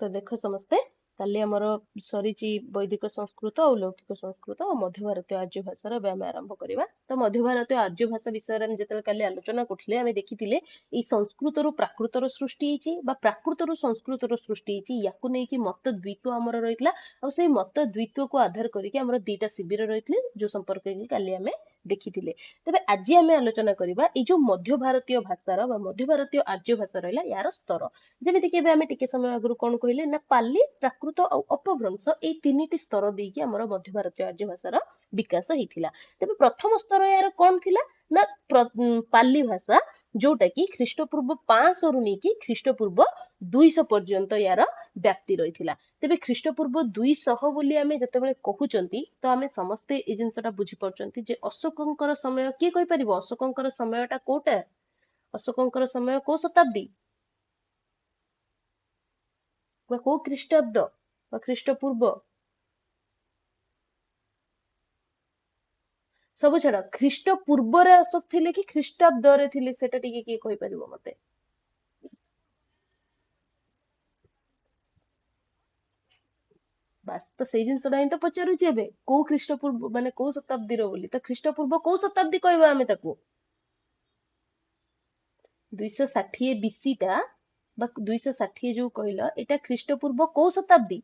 तो देख समस्ते काली आमर सरी वैदिक संस्कृत और लौकिक संस्कृत और मध्य भारतीय आर्य भाषार व्यायाम आरंभ करवा। तो मध्य भारतीय आर्य भाषा विषय में जिते काली आलोचना करथिले आमे देखिथिले ई संस्कृत रु प्राकृत सृष्टि होईची बा प्राकृत रु संस्कृत सृष्टि होईची याकु नै कि मत द्वित्व आमर रहितला और सेई मत द्वित्व को आधार करिके आमर दुईटा शिविर रहितले जो संपर्क कि काली आमे देखिथिले। तेबे आज आमे आलोचना करबा ए जो मध्य भारतीय भाषार बा मध्य भारतीय आर्य भाषा रहिला यार स्तर जेमिति कि आमे टिके समय आगु कोन कहिले ना पाली प्राकृत और अपभ्रंश ए तीनिटी स्तर देकी हमर मध्य भारतीय आर्य भाषार विकास हेतिला। तेबे प्रथम स्तर यार कोन थिला ना पाली भाषा जोटा कि ख्रीष्टपूर्व 500 रु नेकी ख्रीष्टपूर्व 200 पर्यंत यार व्याप्ति रहिथिला। तेबे ख्रीष्टपूर्व 200 बोली आमे जतेबेले कहउचंती तो आमे समस्ते ए जिंसटा बुझी परचंती जे अशोकंकर समय के कहि परिबो अशोकंकर समयटा कोटा अशोकंकर समय को शताब्दी को ख्रीष्टाब्द ख्रीष्टपूर्व सब छाड़ ख्रीष्टपूर्व रे अशोक थिले कि ख्रीष्टाब्द रे थिले सेटा टिके किए कहि परिबो मते। बास तो सेई जिंसडा हि तो पचारुची एबे को ख्रीष्टपूर्व माने को शताब्दी रो बोली तो ख्रीष्टपूर्व को शताब्दी कहबा आमे ताकू 260 बीसी टा बा 260 जो कहला एटा ख्रीष्टपूर्व को शताब्दी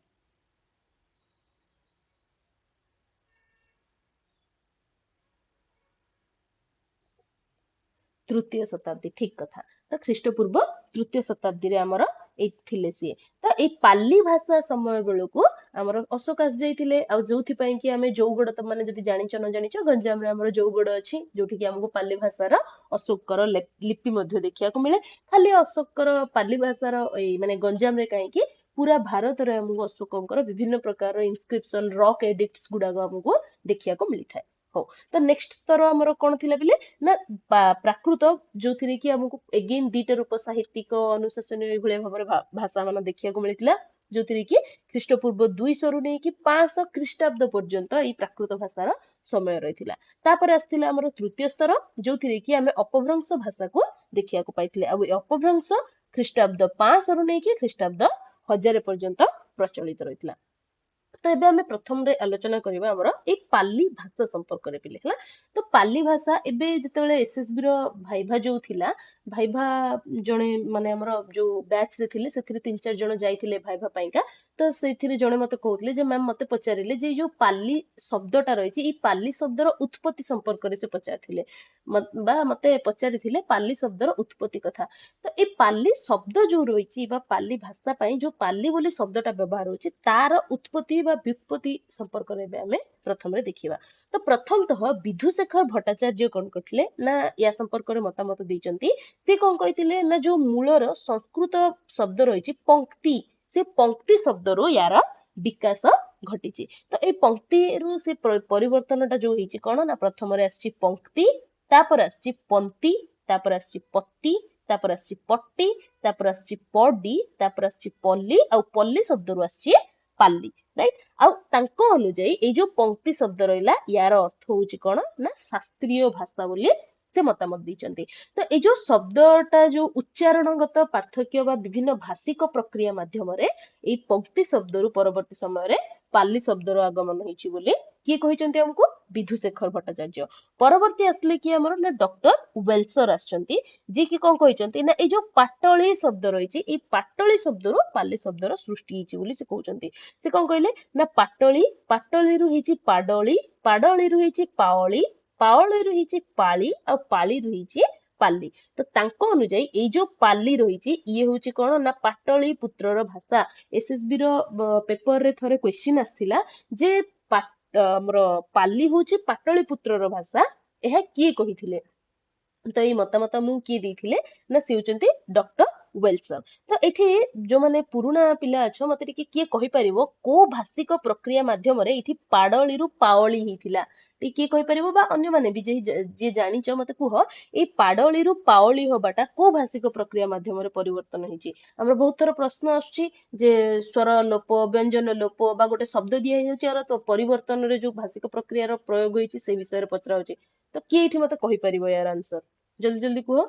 तृतीय शताब्दी ठीक कथा। तो ख्रीष्टपूर्व तृतीय शताब्दी रे हमर ए थिले सी तो ए पाली भाषा समय बेलको हमर अशोक आस जाइथिले आ जोथि पई कि हमें जौगड़ त माने जदि जानिच न जानिच गंजाम रे हमर जौगड़ अछि जोठी कि हमको पाली भाषार अशोकर लिपि मध्ये देखिया को मिले। खाली अशोकर पाली भाषार ए माने गंजाम रे काहे कि पूरा भारत रे हमको अशोकंकर विभिन्न प्रकार इनस्क्रिप्शन रॉक एडिक्ट्स गुडा हमको देखिया को मिली थाए। हो तो नेक्स्ट स्तर हमर कोन थिला बिले ना प्राकृत जो थी कि हमको एगेन दीटा रूप साहित्यिक अनुशासन भले भाव भाषा मान देखिया को मिलता जो थी कि ख्रीष्टपूर्व 200 रु नहीं कि 500 ख्रीष्टाब्द पर्यंत ई प्राकृत भाषार समय रही आसला हमर तृतीय स्तर जो थी कि आम अपभ्रंश भाषा को देखिया को पाइथिले आ अपभ्रंश ख्रीष्टाब्द 500 रु नहीं कि ख्रीष्टाब्द 1000 पर्यंत प्रचलित रही। तो एबे हमें प्रथम रे आलोचना करबा हमर ए पाली भाषा संपर्क रे पिले हला। तो पाली भाषा एबे जतेबेले एसएसबी रो भाइभा जो थिला भाइभा जणे माने हमर जो बैच रे थिले सेथिरे 3-4 जण जाइथिले भाइभा पाइका तो सेथिरे जणे मते कहउतले जे मैम मते पचारिले जे जो पाली शब्दटा रहिछि ई पाली शब्दर उत्पत्ति संपर्क रे से पचारथिले बा मते पचारिथिले पाली शब्दर उत्पत्ति कथा। तो ए पाली शब्द जो रही पाली भाषा पाई जो पाली बोली शब्दटा व्यवहार होछि तार उत्पत्ति बा व्युत्पत्ति संपर्क रे आमे प्रथम रे देखिबा। तो प्रथमतः विधुशेखर भट्टाचार्य कोन करथिले ना या संपर्क रे मतामत दैचंती से कोन कहिथिले ना जो मूलर संस्कृत शब्द रहिछि पंक्ति से पंक्ति शब्द रो यार विकास घटिछि। तो ए पंक्ति रु से परिवर्तनटा जो होइछि कोन ना प्रथम रे आछि पंक्ति तापर आछि पंक्ति तापर आछि पत्ती तापर आछि पट्टी तापर आछि पडी तापर आछि पल्ली आ पल्ली शब्द रु आछि पाली राइट। आ तांको अनुଯାयी ए जो पंक्ति शब्द रहिला यार अर्थ होउछि कोन ना शास्त्रीय भाषा बोली से मतामत दैचंती। तो ए जो शब्दटा जो उच्चारणगत पार्थक्य बा विभिन्न भाषिक प्रक्रिया माध्यम रे ए पंक्ति शब्द रु परवर्ती समय रे पाली शब्द रो आगमन होइछि बोली किए कहिचंती हमको विधुशेखर भट्टाचार्य। परवर्ती आसले कि हमर ना डॉक्टर वेल्सर आछंती जे कि कोन कहिचंती ना ए जो पाटळी शब्द रहिछि ए पाटळी शब्द रो पाली शब्द रो सृष्टि हिछि बोली से कहउचंती। से कोन कहले ना पाटळी पाटळी रु हिछि पाडळी पाडळी रु हिछि पावळी पावळी रु हिछि पाळी आ पाळी रु हिछि पाली। तो तांको अनुଯାयी ए जो पाली रहिछि ये होछि कोन ना पाटळी पुत्रर भाषा। एसएसबी रो पेपर रे थरे क्वेश्चन आस्थिला जे हमर पाली होछि पाटळी पुत्रर भाषा एहा किए कहिथिले तो ये मतामत मु किए देथिले ना से होचंती डॉक्टर वेल्सर। तो एठी जो माने पुराना पिला अछ मते टिके किए कहि परिबो को भाषिक प्रक्रिया माध्यम रे एठी पाडळी रु पावळी हिथिला टिके कहि परिबो बा अन्य माने भी जे जानिच मते कुह ए पाडळी रु पावळी होबाटा को भाषिक प्रक्रिया माध्यम रे परिवर्तन हिची। हमर बहुत थर प्रश्न आछी जे स्वर लोप व्यंजन लोप बा गोटे शब्द दिया हेउची और तो परिवर्तन रे जो भाषिक प्रक्रिया रो प्रयोग होईची से विषय रे पचरा होची। तो किए एठी मते कहि परिबो यार आंसर जल्दी जल्दी कुह।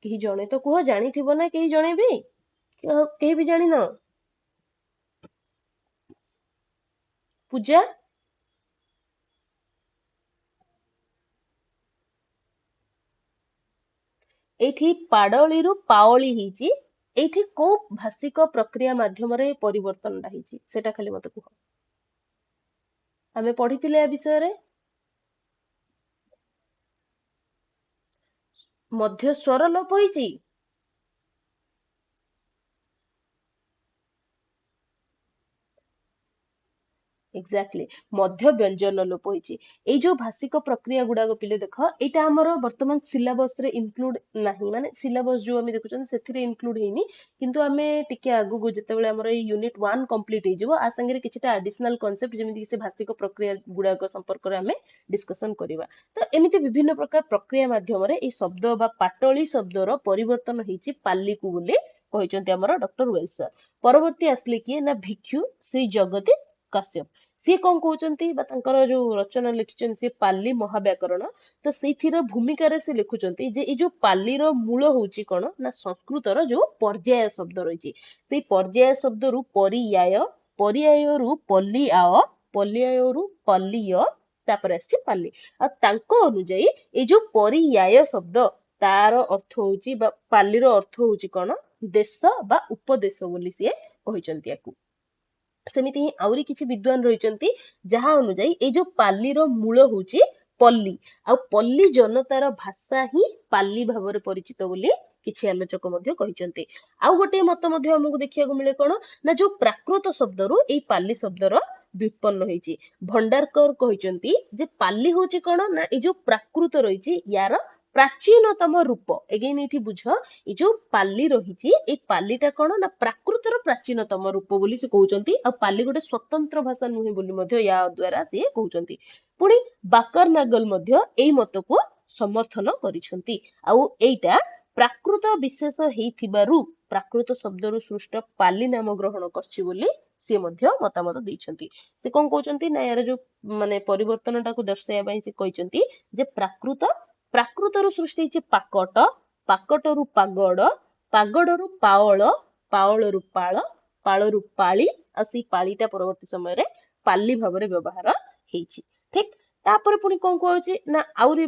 କେହି ଜଣେ ତ କୁହ, ଜାଣିଥିବ ନା କେହି ଜଣେ ବି? କେହି ବି ଜାଣିନ? ପୂଜା? ଏଇଠି ପାଡଳିରୁ ପାଓଳି ହେଇଛି। ଏଇଠି କୋଉ ଭାଷିକ ପ୍ରକ୍ରିୟା ମାଧ୍ୟମରେ ପରିବର୍ତ୍ତନଟା ହେଇଛି ସେଟା ଖାଲି ମତେ କୁହ। ଆମେ ପଢିଥିଲେ ଏ ବିଷୟରେ। ମଧ୍ୟ ସ୍ୱର ଲୋପ ହେଇଛି। ଏକ୍ଜାକ୍ଟଲି, ମଧ୍ୟ ବ୍ୟଞ୍ଜନ ଲୋପ ହେଇଛି। ଏଇ ଯୋଉ ଭାଷିକ ପ୍ରକ୍ରିୟା ଗୁଡାକ ପିଲେ ଦେଖ, ଏଇଟା ଆମର ବର୍ତ୍ତମାନ ସିଲାବସ ରେ ଇନକ୍ଲୁଡ ନାହିଁ, ମାନେ ସିଲାବସ ଯୋଉ ଆମେ ଦେଖୁଛନ୍ତି ସେଥିରେ ଇନକ୍ଲୁଡ ହେଇନି। କିନ୍ତୁ ଆମେ ଟିକେ ଆଗକୁ ଯେତେବେଳେ ଆମର ଏଇ ୟୁନିଟ୍ 1 କମ୍ପ୍ଲିଟ ହେଇଯିବ, ଆ ସାଙ୍ଗରେ କିଛିଟା ଆଡିସନାଲ କନସେପ୍ଟ ଯେମିତି ସେ ଭାଷିକ ପ୍ରକ୍ରିୟା ଗୁଡାକ ସମ୍ପର୍କରେ ଆମେ ଡିସ୍କସନ କରିବା। ତ ଏମିତି ବିଭିନ୍ନ ପ୍ରକାର ପ୍ରକ୍ରିୟା ମାଧ୍ୟମରେ ଏଇ ଶବ୍ଦ ବା ପାଟଳି ଶବ୍ଦର ପରିବର୍ତ୍ତନ ହେଇଛି ପାଲିକୁ ବୋଲି କହିଛନ୍ତି ଆମର ଡକ୍ଟର ୱେଲ୍ସ ସାର୍। ପରବର୍ତ୍ତୀ ଆସିଲେ କିଏ ନା ଭିକ୍ଷୁ ଶ୍ରୀ ଜଗଦୀଶ କାଶ୍ୟପ। ସିଏ କଣ କହୁଛନ୍ତି, ବା ତାଙ୍କର ଯୋଉ ରଚନା ଲେଖିଛନ୍ତି ସେ ପାଲି ମହାବ୍ୟାକରଣ, ତ ସେଇଥିର ଭୂମିକାରେ ସେ ଲେଖୁଛନ୍ତି ଯେ ଏଇ ଯୋଉ ପାଲିର ମୂଳ ହଉଛି କଣ ନା ସଂସ୍କୃତର ଯୋଉ ପର୍ଯ୍ୟାୟ ଶବ୍ଦ ରହିଛି, ସେଇ ପର୍ଯ୍ୟାୟ ଶବ୍ଦରୁ ପରିୟାୟ, ପରିୟାୟରୁ ପଲ୍ଲିଆୟ, ପଲ୍ଲିଆୟରୁ ପଲ୍ଲିୟ, ତାପରେ ଆସିଛି ପାଲି। ଆଉ ତାଙ୍କ ଅନୁଯାୟୀ ଏଇ ଯୋଉ ପରିୟାୟ ଶବ୍ଦ, ତାର ଅର୍ଥ ହଉଛି ବା ପାଲିର ଅର୍ଥ ହଉଛି କଣ, ଦେଶ ବା ଉପଦେଶ ବୋଲି ସିଏ କହିଛନ୍ତି ୟାକୁ। ସେମିତି ହିଁ ଆହୁରି କିଛି ବିଦ୍ୱାନ ରହିଛନ୍ତି ଯାହା ଅନୁଯାୟୀ ଏଇ ଯୋଉ ପାଲିର ମୂଳ ହଉଛି ପଲ୍ଲୀ, ଆଉ ପଲ୍ଲୀ ଜନତାର ଭାଷା ହିଁ ପାଲି ଭାବରେ ପରିଚିତ ବୋଲି କିଛି ଆଲୋଚକ ମଧ୍ୟ କହିଛନ୍ତି। ଆଉ ଗୋଟେ ମତ ମଧ୍ୟ ଆମକୁ ଦେଖିବାକୁ ମିଳେ କଣ ନା ଯୋଉ ପ୍ରାକୃତ ଶବ୍ଦରୁ ଏଇ ପାଲି ଶବ୍ଦର ବ୍ୟୁତ୍ପନ୍ନ ହେଇଛି। ଭଣ୍ଡାରକର କହିଛନ୍ତି ଯେ ପାଲି ହଉଛି କଣ ନା ଏଇ ଯୋଉ ପ୍ରାକୃତ ରହିଛି ୟାର ପ୍ରାଚୀନତମ ରୂପ। ଏଗେନ୍ ଏଇଠି ବୁଝ, ଏଇ ଯୋଉ ପାଲି ରହିଛି ଏଇ ପାଲିଟା କଣ ନା ପ୍ରାକୃତର ପ୍ରାଚୀନତମ ରୂପ ବୋଲି ସେ କହୁଛନ୍ତି। ଆଉ ପାଲି ଗୋଟେ ସ୍ୱତନ୍ତ୍ର ଭାଷା ନୁହେଁ ବୋଲି ମଧ୍ୟ ୟା ଦ୍ୱାରା ସିଏ କହୁଛନ୍ତି। ପୁଣି ବାକର ନାଗଲ ମଧ୍ୟ ଏଇ ମତକୁ ସମର୍ଥନ କରିଛନ୍ତି। ଆଉ ଏଇଟା ପ୍ରାକୃତ ବିଶେଷ ହେଇଥିବାରୁ ପ୍ରାକୃତ ଶବ୍ଦରୁ ସୃଷ୍ଟ ପାଲି ନାମ ଗ୍ରହଣ କରିଛି ବୋଲି ସିଏ ମଧ୍ୟ ମତାମତ ଦେଇଛନ୍ତି। ସେ କଣ କହୁଛନ୍ତି ନା ୟାର ଯୋଉ ମାନେ ପରିବର୍ତ୍ତନଟାକୁ ଦର୍ଶାଇବା ପାଇଁ ସେ କହିଛନ୍ତି ଯେ ପ୍ରାକୃତରୁ ସୃଷ୍ଟି ହେଇଛି ପାକଟ, ପାକଟରୁ ପାଗଡ, ପାଗଡରୁ ପାଅଳ, ପାଅଳରୁ ପାଳ, ପାଳରୁ ପାଳି, ଆଉ ସେଇ ପାଳିଟା ପରବର୍ତ୍ତୀ ସମୟରେ ପାଲି ଭାବରେ ବ୍ୟବହାର ହେଇଛି। ଠିକ, ତାପରେ ପୁଣି କଣ କୁହାଯାଉଛି ନା ଆହୁରି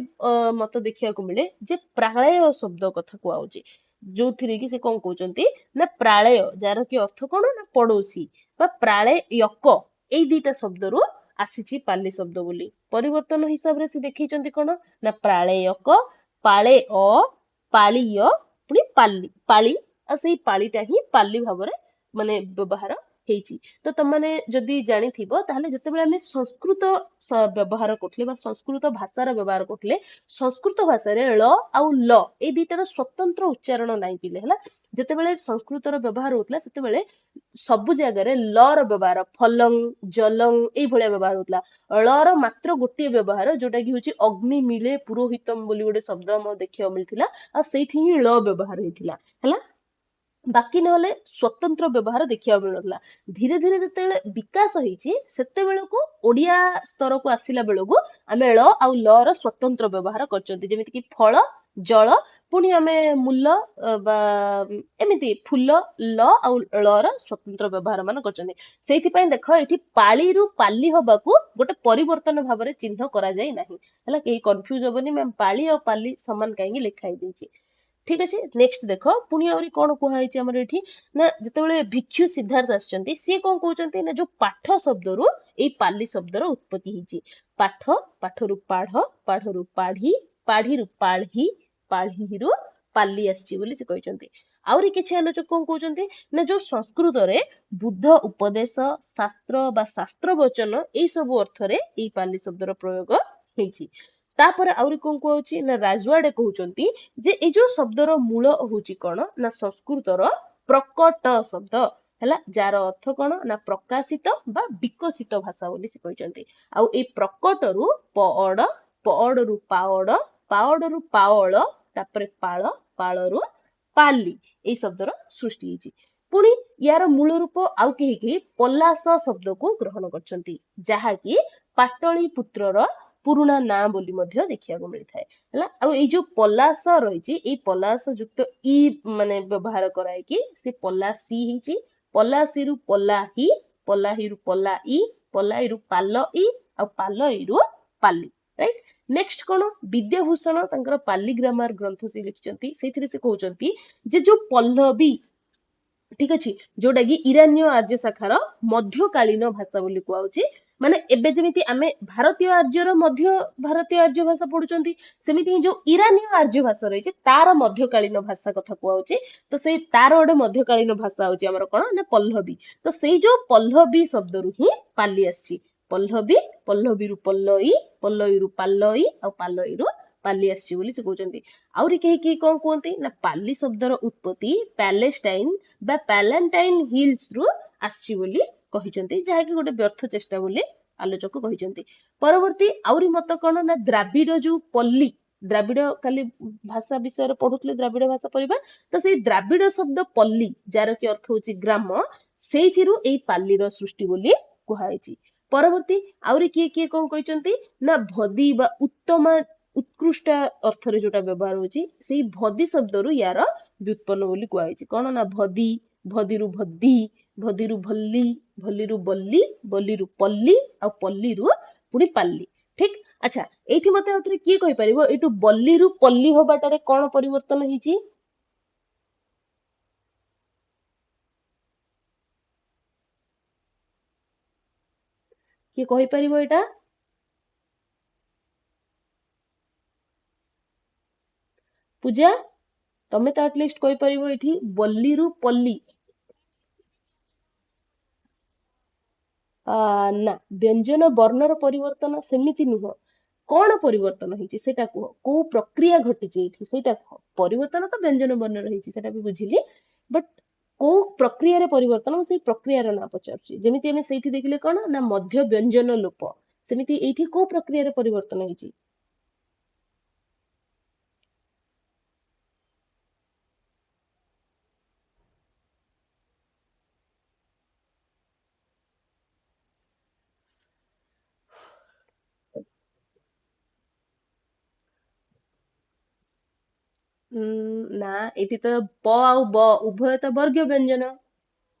ମତ ଦେଖିବାକୁ ମିଳେ ଯେ ପ୍ରାଳୟ ଶବ୍ଦ କଥା କୁହାଯାଉଛି, ଯୋଉଥିରେ କି ସେ କଣ କହୁଛନ୍ତି ନା ପ୍ରାଳୟ, ଯାହାର କି ଅର୍ଥ କଣ ନା ପଡୋଶୀ, ବା ପ୍ରାଳୟକ, ଏଇ ଦିଟା ଶବ୍ଦରୁ ଆସିଛି ପାଲି ଶବ୍ଦ ବୋଲି। ପରିବର୍ତ୍ତନ ହିସାବରେ ସେ ଦେଖେଇଛନ୍ତି କଣ ନା ପ୍ରାଳୟକ, ପାଳେୟ, ପାଳିୟ, ପୁଣି ପାଳି, ଆଉ ସେଇ ପାଳିଟା ହିଁ ପାଲି ଭାବରେ ମାନେ ବ୍ୟବହାର ହେଇଛି। ତ ତମାନେ ଯଦି ଜାଣିଥିବ ତାହେଲେ ଯେତେବେଳେ ଆମେ ସଂସ୍କୃତ ବ୍ୟବହାର କରୁଥିଲେ ବା ସଂସ୍କୃତ ଭାଷାର ବ୍ୟବହାର କରୁଥିଲେ, ସଂସ୍କୃତ ଭାଷାରେ ଳ ଆଉ ଲ ଏଇ ଦିଟାର ସ୍ୱତନ୍ତ୍ର ଉଚ୍ଚାରଣ ନାହିଁ ପିଲେ ହେଲା। ଯେତେବେଳେ ସଂସ୍କୃତର ବ୍ୟବହାର ହଉଥିଲା ସେତେବେଳେ ସବୁ ଜାଗାରେ ଲ ର ବ୍ୟବହାର ଫଲଂ, ଜଲଂ ଏଇଭଳିଆ ବ୍ୟବହାର ହଉଥିଲା। ଳ ର ମାତ୍ର ଗୋଟିଏ ବ୍ୟବହାର ଯୋଉଟା କି ହଉଛି ଅଗ୍ନି ମିଳେ ପୁରୋହିତମ ବୋଲି ଗୋଟେ ଶବ୍ଦ ଆମର ଦେଖିବାକୁ ମିଳିଥିଲା, ଆଉ ସେଇଠି ହିଁ ଳ ବ୍ୟବହାର ହେଇଥିଲା ହେଲା। ବାକି ନହେଲେ ସ୍ୱତନ୍ତ୍ର ବ୍ୟବହାର ଦେଖିବାକୁ ମିଳୁନଥିଲା। ଧୀରେ ଧୀରେ ଯେତେବେଳେ ବିକାଶ ହେଇଛି ସେତେବେଳକୁ ଓଡିଆ ସ୍ତରକୁ ଆସିଲା ବେଳକୁ ଆମେ ଳ ଆଉ ଲ ର ସ୍ୱତନ୍ତ୍ର ବ୍ୟବହାର କରିଛନ୍ତି। ଯେମିତି କି ଫଳ, ଜଳ, ପୁଣି ଆମେ ମୂଲ ବା ଏମିତି ଫୁଲ, ଲ ଆଉ ଳ ର ସ୍ୱତନ୍ତ୍ର ବ୍ୟବହାର ମାନ କରିଛନ୍ତି। ସେଇଥିପାଇଁ ଦେଖ ଏଠି ପାଳିରୁ ପାଲି ହବାକୁ ଗୋଟେ ପରିବର୍ତ୍ତନ ଭାବରେ ଚିହ୍ନ କରାଯାଇ ନାହିଁ ହେଲା। କେହି କନଫ୍ୟୁଜ ହବନି ମ୍ୟାମ ପାଳି ଆଉ ପାଲି ସମାନ କାହିଁକି ଲେଖା ହେଇଯାଇଛି। ଠିକ ଅଛି, ନେକ୍ସଟ ଦେଖ ପୁଣି ଆହୁରି କଣ କୁହାଯାଇଛି ଆମର ଏଠି ନା ଯେତେବେଳେ ଭିକ୍ଷୁ ସିଦ୍ଧାର୍ଥ ଆସିଛନ୍ତି ସିଏ କଣ କହୁଛନ୍ତି ନା ଯୋଉ ପାଠ ଶବ୍ଦରୁ ଏଇ ପାଲି ଶବ୍ଦର ଉତ୍ପତ୍ତି ହେଇଛି। ପାଠ, ପାଠରୁ ପାଢ, ପାଢରୁ ପାଢୀ, ପାଢୀରୁ ପାଢୀ, ପାଢୀରୁ ପାଲି ଆସିଛି ବୋଲି ସେ କହିଛନ୍ତି। ଆହୁରି କିଛି ଆଲୋଚକ କଣ କହୁଛନ୍ତି ନା ଯୋଉ ସଂସ୍କୃତରେ ବୁଦ୍ଧ ଉପଦେଶ, ଶାସ୍ତ୍ର ବା ଶାସ୍ତ୍ର ବଚନ ଏଇ ସବୁ ଅର୍ଥରେ ଏଇ ପାଲି ଶବ୍ଦର ପ୍ରୟୋଗ ହେଇଛି। ତାପରେ ଆହୁରି କଣ କୁହାଉଛି ନା ରାଜୱାଡେ କହୁଛନ୍ତି ଯେ ଏଇ ଯୋଉ ଶବ୍ଦର ମୂଳ ହଉଛି କଣ ନା ସଂସ୍କୃତର ପ୍ରକଟ ଶବ୍ଦ ହେଲା, ଯାହାର ଅର୍ଥ କଣ ନା ପ୍ରକାଶିତ ବା ବିକଶିତ ଭାଷା ବୋଲି ସେ କହିଛନ୍ତି। ଆଉ ଏଇ ପ୍ରକଟରୁ ପଅଡ, ପଅଡରୁ ପାଅଡ, ପାଅଡରୁ ପାଅଳ, ତାପରେ ପାଳ, ପାଳରୁ ପାଲି ଏଇ ଶବ୍ଦର ସୃଷ୍ଟି ହେଇଛି। ପୁଣି ୟାର ମୂଳ ରୂପ ଆଉ କେହି କେହି ପଲାଶ ଶବ୍ଦକୁ ଗ୍ରହଣ କରିଛନ୍ତି, ଯାହାକି ପାଟଳୀ ପୁତ୍ରର ପୁରୁଣା ନାଁ ବୋଲି ମଧ୍ୟ ଦେଖିବାକୁ ମିଳିଥାଏ ହେଲା। ଆଉ ଏଇ ଯୋଉ ପଲାଶ ରହିଛି ଏଇ ପଲାଶ ଯୁକ୍ତ ଇ ମାନେ ବ୍ୟବହାର କରାଇକି ସେ ପଲାସି ହେଇଛି। ପଲାସିରୁ ପଲାହି, ପଲାହିରୁ ପଲାଇ, ପଲାଇରୁ ପାଲଇ, ଆଉ ପାଲଇରୁ ପାଲି, ରାଇଟ। ନେକ୍ସଟ କଣ, ବିଦ୍ୟାଭୂଷଣ ତାଙ୍କର ପାଲି ଗ୍ରାମାର ଗ୍ରନ୍ଥ ସେ ଲେଖିଛନ୍ତି। ସେଇଥିରେ ସେ କହୁଛନ୍ତି ଯେ ଯୋଉ ପଲ୍ଲବୀ, ଠିକ ଅଛି, ଯୋଉଟା କି ଇରାନୀୟ ଆର୍ଯ୍ୟ ଶାଖାର ମଧ୍ୟକାଳୀନ ଭାଷା ବୋଲି କୁହାଯାଉଛି। ମାନେ ଏବେ ଯେମିତି ଆମେ ଭାରତୀୟ ଆର୍ଯ୍ୟର ମଧ୍ୟ ଭାରତୀୟ ଆର୍ଯ୍ୟ ଭାଷା ପଢୁଛନ୍ତି, ସେମିତି ହିଁ ଯୋଉ ଇରାନୀୟ ଆର୍ଯ୍ୟ ଭାଷା ରହିଛି ତାର ମଧ୍ୟକାଳୀନ ଭାଷା କଥା କୁହାଯାଉଛି। ତ ସେଇ ତାର ଗୋଟେ ମଧ୍ୟକାଳୀନ ଭାଷା ହଉଛି ଆମର କଣ ନା ପଲ୍ଲବୀ। ତ ସେଇ ଯୋଉ ପଲ୍ଲବୀ ଶବ୍ଦରୁ ହିଁ ପାଲି ଆସିଛି। ପଲ୍ଲବୀ, ପଲ୍ଲବୀରୁ ପଲ୍ଲଇ, ପଲ୍ଲଇରୁ ପାଲଇ, ଆଉ ପାଲଇରୁ ପାଲି ଆସିଛି ବୋଲି ସେ କହୁଛନ୍ତି। ଆହୁରି କେହି କେହି କଣ କୁହନ୍ତି ନା ପାଲି ଶବ୍ଦର ଉତ୍ପତ୍ତି ପ୍ୟାଲେଷ୍ଟାଇନ ବା ପ୍ୟାଲେଣ୍ଟାଇନ ହିଲ୍ସ ରୁ ଆସିଛି ବୋଲି କହିଛନ୍ତି, ଯାହାକି ଗୋଟେ ବ୍ୟର୍ଥ ଚେଷ୍ଟା ବୋଲି ଆଲୋଚକ କହିଛନ୍ତି। ପରବର୍ତ୍ତୀ ଆହୁରି ମତ କଣ ନା ଦ୍ରାବିଡ ଯୋଉ ପଲ୍ଲୀ, ଦ୍ରାବିଡ କାଲି ଭାଷା ବିଷୟରେ ପଢୁଥିଲେ ଦ୍ରାବିଡ ଭାଷା ପରିବା, ତ ସେଇ ଦ୍ରାବିଡ ଶବ୍ଦ ପଲ୍ଲୀ ଯାର କି ଅର୍ଥ ହଉଛି ଗ୍ରାମ, ସେଇଥିରୁ ଏଇ ପାଲିର ସୃଷ୍ଟି ବୋଲି କୁହାଯାଇଛି। ପରବର୍ତ୍ତୀ ଆହୁରି କିଏ କିଏ କଣ କହିଛନ୍ତି ନା ଭଦି ବା ଉତ୍ତମ ଉତ୍କୃଷ୍ଟ ଅର୍ଥରେ ଯୋଉଟା ବ୍ୟବହାର ହଉଛି, ସେଇ ଭଦି ଶବ୍ଦରୁ ୟାର ବ୍ୟୁତ୍ପନ୍ନ ବୋଲି କୁହାଯାଇଛି। କଣ ନା ଭଦି, ଭଦିରୁ ଭଦ୍ଦି, ଭଦିରୁ ଭଲ୍ଲି, ଭଲ୍ଲିରୁ ବଲ୍ଲି, ବଲ୍ଲିରୁ ପଲ୍ଲି, ଆଉ ପଲ୍ଲିରୁ ପୁଣି ପାଲ୍ଲି। ଠିକ, ଆଚ୍ଛା ଏଇଠି ମତେ ଆଉଥରେ କିଏ କହିପାରିବ ଏଇଠୁ ବଲ୍ଲିରୁ ପଲ୍ଲି ହବାଟାରେ କଣ ପରିବର୍ତ୍ତନ ହେଇଛି? କିଏ କହିପାରିବ ଏଇଟା? ପୂଜା, ତମେ ତ ଆଟଲିଷ୍ଟ କହିପାରିବ ଏଇଠି ବଲ୍ଲିରୁ ପଲ୍ଲି। ନା, ବ୍ୟଞ୍ଜନ ବର୍ଣ୍ଣର ପରିବର୍ତ୍ତନ ସେମିତି ନୁହଁ। କଣ ପରିବର୍ତ୍ତନ ହେଇଛି ସେଇଟା କୁହ, କୋଉ ପ୍ରକ୍ରିୟା ଘଟିଛି ଏଇଠି ସେଇଟା କୁହ। ପରିବର୍ତ୍ତନ ତ ବ୍ୟଞ୍ଜନ ବର୍ଣ୍ଣର ହେଇଛି ସେଟା ବି ବୁଝିଲି, ବଟ କୋଉ ପ୍ରକ୍ରିୟାରେ ପରିବର୍ତ୍ତନ, ମୁଁ ସେଇ ପ୍ରକ୍ରିୟାର ନାଁ ପଚାରୁଛି। ଯେମିତି ଆମେ ସେଇଠି ଦେଖିଲେ କଣ ନା ମଧ୍ୟ ବ୍ୟଞ୍ଜନ ଲୋପ, ସେମିତି ଏଇଠି କୋଉ ପ୍ରକ୍ରିୟାରେ ପରିବର୍ତ୍ତନ ହେଇଛି? ନା, ଏଠି ତ ପ ଆଉ ବ ଉଭୟ ତ ବର୍ଗ ବ୍ୟଞ୍ଜନ,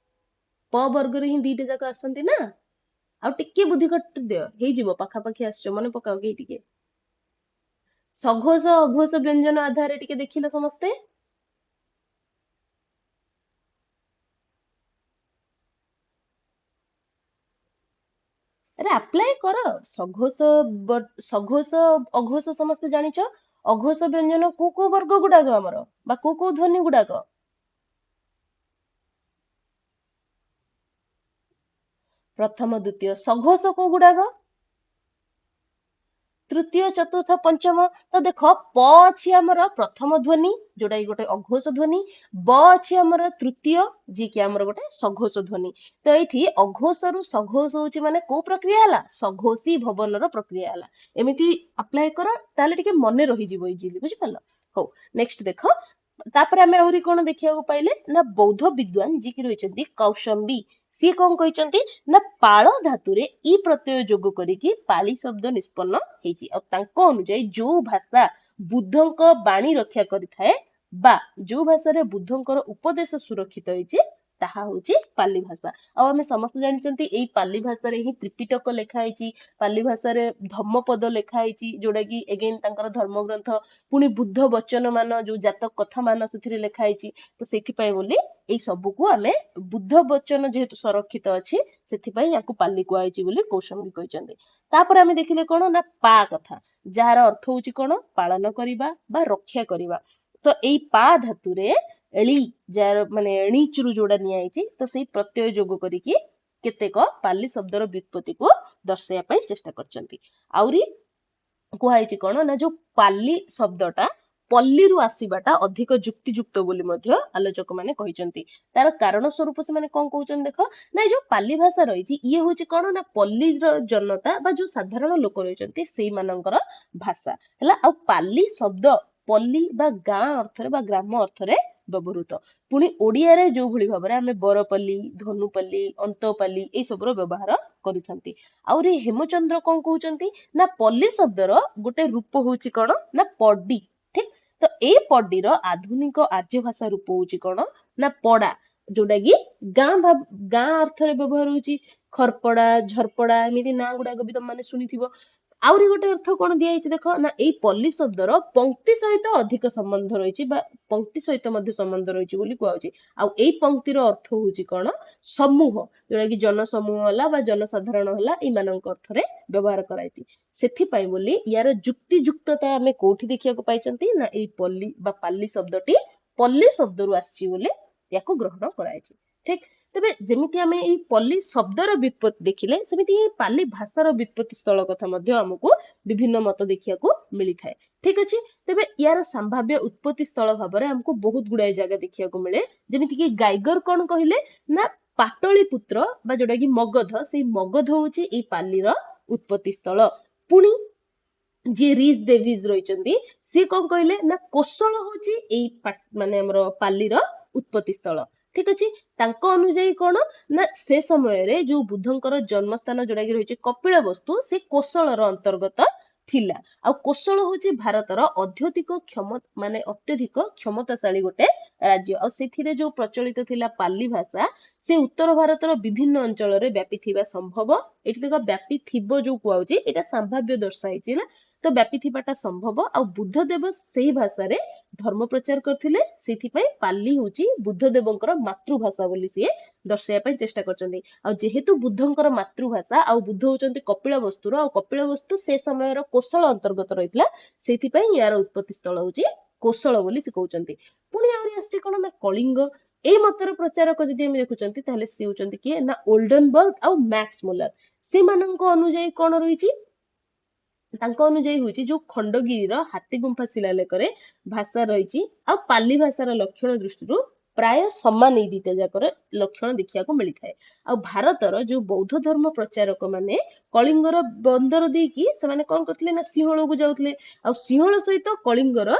ପ ବର୍ଗରେ ହିଁ ଦିଟା ଯାକ ଆସନ୍ତି ନା। ଆଉ ଟିକେ ବୁଦ୍ଧି ଖଟି ଦିଅ, ହେଇଯିବ, ପାଖାପାଖି ଆସିଛ, ମନେ ପକାଅ କି ଟିକେ। ସଘୋଷ ଅଘୋଷ ବ୍ୟଞ୍ଜନ ଆଧାରରେ ଟିକେ ଦେଖିଲ ସମସ୍ତେ। ଆରେ ଆପ୍ଲାଏ କର। ସଘୋଷ ଅଘୋଷ ସମସ୍ତେ ଜାଣିଛ। ଅଘୋଷ ବ୍ୟଞ୍ଜନ କୋଉ କୋଉ ବର୍ଗ ଗୁଡାକ ଆମର, ବା କୋଉ କୋଉ ଧ୍ୱନି ଗୁଡାକ? ପ୍ରଥମ ଦ୍ଵିତୀୟ। ସଘୋଷ କୋଉ ଗୁଡାକ? ତୃତୀୟ, ଚତୁର୍ଥ, ପଞ୍ଚମ। ତ ଦେଖ ପ ଅଛି ଆମର ପ୍ରଥମ ଧ୍ୱନି, ଯୋଉଟା କି ଗୋଟେ ଅଘୋଷ ଧ୍ୱନି। ବ ଅଛି ଆମର ତୃତୀୟ, ଯିଏକି ଆମର ଗୋଟେ ସଘୋଷ ଧ୍ୱନି। ତ ଏଇଠି ଅଘୋଷରୁ ସଘୋଷ ହଉଛି ମାନେ କୋଉ ପ୍ରକ୍ରିୟା ହେଲା, ସଘୋଷୀ ଭବନର ପ୍ରକ୍ରିୟା ହେଲା। ଏମିତି ଆପ୍ଲାଏ କର, ତାହେଲେ ଟିକେ ମନେ ରହିଯିବ ଇଜିଲି, ବୁଝିପାରିଲ। ହଉ, ନେକ୍ସଟ ଦେଖ। ତାପରେ ଆମେ ଆହୁରି କଣ ଦେଖିବାକୁ ପାଇଲେ ନା ବୌଦ୍ଧ ବିଦ୍ୱାନ ଯିଏକି ରହିଛନ୍ତି କୌଶମ୍ବୀ, ସିଏ କଣ କହିଛନ୍ତି ନା ପାଳ ଧାତୁରେ ଇ ପ୍ରତ୍ୟୟ ଯୋଗ କରିକି ପାଳି ଶବ୍ଦ ନିଷ୍ପନ୍ନ ହେଇଛି। ଆଉ ତାଙ୍କ ଅନୁଯାୟୀ ଯୋଉ ଭାଷା ବୁଦ୍ଧଙ୍କ ବାଣୀ ରକ୍ଷା କରିଥାଏ, ବା ଯୋଉ ଭାଷାରେ ବୁଦ୍ଧଙ୍କର ଉପଦେଶ ସୁରକ୍ଷିତ ହେଇଛି, ତାହା ହଉଛି ପାଲି ଭାଷା। ଆଉ ଆମେ ସମସ୍ତେ ଜାଣିଛନ୍ତି ଏଇ ପାଲି ଭାଷାରେ ହିଁ ତ୍ରିପିଟକ ଲେଖା ହେଇଛି। ପାଲି ଭାଷାରେ ଧମ୍ମପଦ ଲେଖା ହେଇଛି, ଯୋଉଟା କି ଏଗେନ ତାଙ୍କର ଧର୍ମଗ୍ରନ୍ଥ। ପୁଣି ବୁଦ୍ଧ ବଚନ ମାନ, ଯୋଉ ଜାତକ କଥା ମାନ ସେଥିରେ ଲେଖା ହେଇଛି। ତ ସେଥିପାଇଁ ବୋଲି ଏଇ ସବୁକୁ ଆମେ ବୁଦ୍ଧ ବଚନ ଯେହେତୁ ସଂରକ୍ଷିତ ଅଛି, ସେଥିପାଇଁ ୟାକୁ ପାଲି କୁହାଯାଇଛି ବୋଲି କୌଶମ୍ବୀ କହିଛନ୍ତି। ତାପରେ ଆମେ ଦେଖିଲେ କଣ ନା ପା କଥା, ଯାହାର ଅର୍ଥ ହଉଛି କଣ, ପାଳନ କରିବା ବା ରକ୍ଷା କରିବା। ତ ଏଇ ପା ଧାତୁରେ ଏଳି, ଯାହାର ମାନେ ଏଣିଚୁରୁ ଯୋଉଟା ନିଆଯାଇଛି, ତ ସେଇ ପ୍ରତ୍ୟୟ ଯୋଗ କରିକି କେତେକ ପାଲି ଶବ୍ଦର ବ୍ୟୁତ୍ପତ୍ତିକୁ ଦର୍ଶାଇବା ପାଇଁ ଚେଷ୍ଟା କରିଛନ୍ତି। ଆହୁରି କୁହାଯାଇଛି କଣ ନା ଯୋଉ ପାଲି ଶବ୍ଦଟା ପଲ୍ଲୀରୁ ଆସିବାଟା ଅଧିକ ଯୁକ୍ତିଯୁକ୍ତ ବୋଲି ମଧ୍ୟ ଆଲୋଚକ ମାନେ କହିଛନ୍ତି। ତାର କାରଣ ସ୍ୱରୂପ ସେମାନେ କଣ କହୁଛନ୍ତି ଦେଖ, ନା ଏଇ ଯୋଉ ପାଲି ଭାଷା ରହିଛି ଇଏ ହଉଛି କଣ ନା ପଲ୍ଲୀର ଜନତା ବା ଯୋଉ ସାଧାରଣ ଲୋକ ରହିଛନ୍ତି ସେଇମାନଙ୍କର ଭାଷା ହେଲା। ଆଉ ପାଲି ଶବ୍ଦ ପଲ୍ଲୀ ବା ଗାଁ ଅର୍ଥରେ ବା ଗ୍ରାମ ଅର୍ଥରେ ବ୍ୟବହୃତ। ପୁଣି ଓଡ଼ିଆରେ ଯୋଉ ଭଳି ଭାବରେ ଆମେ ବରପଲ୍ଲୀ, ଧନୁପଲ୍ଲୀ, ଅନ୍ତପାଲ୍ଲୀ ଏଇ ସବୁର ବ୍ୟବହାର କରିଥାନ୍ତି। ଆହୁରି ହେମଚନ୍ଦ୍ର କଣ କହୁଛନ୍ତି ନା ପଲ୍ଲୀ ଶବ୍ଦର ଗୋଟେ ରୂପ ହଉଛି କଣ ନା ପଡ୍ଡି। ଠିକ, ତ ଏଇ ପଡ୍ଡିର ଆଧୁନିକ ଆର୍ଯ୍ୟ ଭାଷା ରୂପ ହଉଛି କଣ ନା ପଡା, ଯୋଉଟା କି ଗାଁ ଅର୍ଥରେ ବ୍ୟବହାର ହଉଛି। ଖରପଡା, ଝରପଡା ଏମିତି ନାଁ ଗୁଡାକ ବି ତମେ ଶୁଣିଥିବ। ଆହୁରି ଗୋଟେ ଅର୍ଥ କଣ ଦିଆଯାଇଛି ଦେଖ ନା ଏଇ ପଲ୍ଲୀ ଶବ୍ଦର ପଙ୍କ୍ତି ସହିତ ଅଧିକ ସମ୍ବନ୍ଧ ରହିଛି ବା ପଙ୍କ୍ତି ସହିତ ମଧ୍ୟ ସମ୍ବନ୍ଧ ରହିଛି ବୋଲି କୁହାଯାଉଛି। ଆଉ ଏଇ ପଙ୍କ୍ତିର ଅର୍ଥ ହଉଛି କଣ ସମୂହ, ଯୋଉଟା କି ଜନସମୂହ ହେଲା ବା ଜନସାଧାରଣ ହେଲା ଏମାନଙ୍କ ଅର୍ଥରେ ବ୍ୟବହାର କରାଯାଇଛି। ସେଥିପାଇଁ ବୋଲି ୟାର ଯୁକ୍ତିଯୁକ୍ତତା ଆମେ କୋଉଠି ଦେଖିବାକୁ ପାଇଛନ୍ତି ନା ଏଇ ପଲ୍ଲୀ ବା ପାଲ୍ଲୀ ଶବ୍ଦଟି ପଲ୍ଲୀ ଶବ୍ଦରୁ ଆସିଛି ବୋଲି ୟାକୁ ଗ୍ରହଣ କରାଯାଇଛି। ଠିକ, ତେବେ ଯେମିତି ଆମେ ଏଇ ପଲ୍ଲୀ ଶବ୍ଦର ବ୍ୟୁତ୍ପତ୍ତି ଦେଖିଲେ, ସେମିତି ଏଇ ପାଲ୍ଲୀ ଭାଷାର ବ୍ୟୁତ୍ପତ୍ତି ସ୍ଥଳ କଥା ମଧ୍ୟ ଆମକୁ ବିଭିନ୍ନ ମତ ଦେଖିବାକୁ ମିଳିଥାଏ। ଠିକ ଅଛି, ତେବେ ୟାର ସମ୍ଭାବ୍ୟ ଉତ୍ପତ୍ତି ସ୍ଥଳ ଭାବରେ ଆମକୁ ବହୁତ ଗୁଡାଏ ଜାଗା ଦେଖିବାକୁ ମିଳେ। ଯେମିତିକି ଗାଇଗର କଣ କହିଲେ ନା ପାଟଳୀପୁତ୍ର ବା ଯୋଉଟା କି ମଗଧ, ସେଇ ମଗଧ ହଉଛି ଏଇ ପାଲ୍ଲୀର ଉତ୍ପତ୍ତି ସ୍ଥଳ। ପୁଣି ଯିଏ ରିସ୍ ଡେଭିସ୍ ରହିଛନ୍ତି ସିଏ କଣ କହିଲେ ନା କୋଶଳ ହଉଛି ଏଇ ମାନେ ଆମର ପାଲ୍ଲୀର ଉତ୍ପତ୍ତି ସ୍ଥଳ। ଠିକ ଅଛି, ତାଙ୍କ ଅନୁଯାୟୀ କଣ ନା ସେ ସମୟରେ ଯୋଉ ବୁଦ୍ଧଙ୍କର ଜନ୍ମସ୍ଥାନ ଯୋଉଟା କି ରହିଛି କପିଳବସ୍ତୁ, ସେ କୋଶଳର ଅନ୍ତର୍ଗତ ଥିଲା। ଆଉ କୋଶଳ ହଉଛି ଭାରତର ଅତ୍ୟଧିକ କ୍ଷମତାଶାଳୀ ଗୋଟେ ରାଜ୍ୟ। ଆଉ ସେଥିରେ ଯୋଉ ପ୍ରଚଳିତ ଥିଲା ପାଲ୍ଲୀ ଭାଷା, ସେ ଉତ୍ତର ଭାରତର ବିଭିନ୍ନ ଅଞ୍ଚଳରେ ବ୍ୟାପିଥିବା ସମ୍ଭବ। ଏଠି ଦେଖ ବ୍ୟାପିଥିବ ଯୋଉ କୁହାଉଛି ଏଇଟା ସମ୍ଭାବ୍ୟ ଦର୍ଶାଇଛି ହେଲା, ତ ବ୍ୟାପିଥିବାଟା ସମ୍ଭବ। ଆଉ ବୁଦ୍ଧ ଦେବ ସେଇ ଭାଷାରେ ଧର୍ମ ପ୍ରଚାର କରିଥିଲେ, ସେଥିପାଇଁ ପାଲ୍ଲୀ ହଉଛି ବୁଦ୍ଧ ଦେବଙ୍କର ମାତୃଭାଷା ବୋଲି ସିଏ ଦର୍ଶାଇବା ପାଇଁ ଚେଷ୍ଟା କରିଛନ୍ତି। ଆଉ ଯେହେତୁ ବୁଦ୍ଧଙ୍କର ମାତୃଭାଷା ଆଉ ବୁଦ୍ଧ ହଉଛନ୍ତି କପିଳବସ୍ତୁର, ଆଉ କପିଳବସ୍ତୁ ସେ ସମୟର କୋଶଳ ଅନ୍ତର୍ଗତ ରହିଥିଲା, ସେଇଥିପାଇଁ ୟାର ଉତ୍ପତ୍ତି ସ୍ଥଳ ହଉଛି କୋଶଳ ବୋଲି ସେ କହୁଛନ୍ତି। ପୁଣି ଆହୁରି ଆସିଛି କଣ ନା କଳିଙ୍ଗ। ଏଇ ମତର ପ୍ରଚାରକ ଯଦି ଆମେ ଦେଖୁଛନ୍ତି ତାହେଲେ ସେ ହଉଛନ୍ତି କିଏ ନା ଓଲ୍ଡନବର୍ଗ ଆଉ ମ୍ୟାକ୍ସ ମୁଲର। ସେମାନଙ୍କ ଅନୁଯାୟୀ କଣ ରହିଛି, ତାଙ୍କ ଅନୁଯାୟୀ ହଉଛି ଯୋଉ ଖଣ୍ଡଗିରିର ହାତୀଗୁମ୍ଫା ଶିଳାଲେଖରେ ଭାଷା ରହିଛି ଆଉ ପାଲ୍ଲୀ ଭାଷାର ଲକ୍ଷଣ ଦୃଷ୍ଟିରୁ ପ୍ରାୟ ସମାନ ଏଇ ଦିଟା ଯାକର ଲକ୍ଷଣ ଦେଖିବାକୁ ମିଳିଥାଏ। ଆଉ ଭାରତର ଯୋଉ ବୌଦ୍ଧ ଧର୍ମ ପ୍ରଚାରକ ମାନେ କଳିଙ୍ଗର ବନ୍ଦର ଦେଇକି ସେମାନେ କଣ କରୁଥିଲେ ନା ସିଂହଳକୁ ଯାଉଥିଲେ, ଆଉ ସିଂହଳ ସହିତ କଳିଙ୍ଗର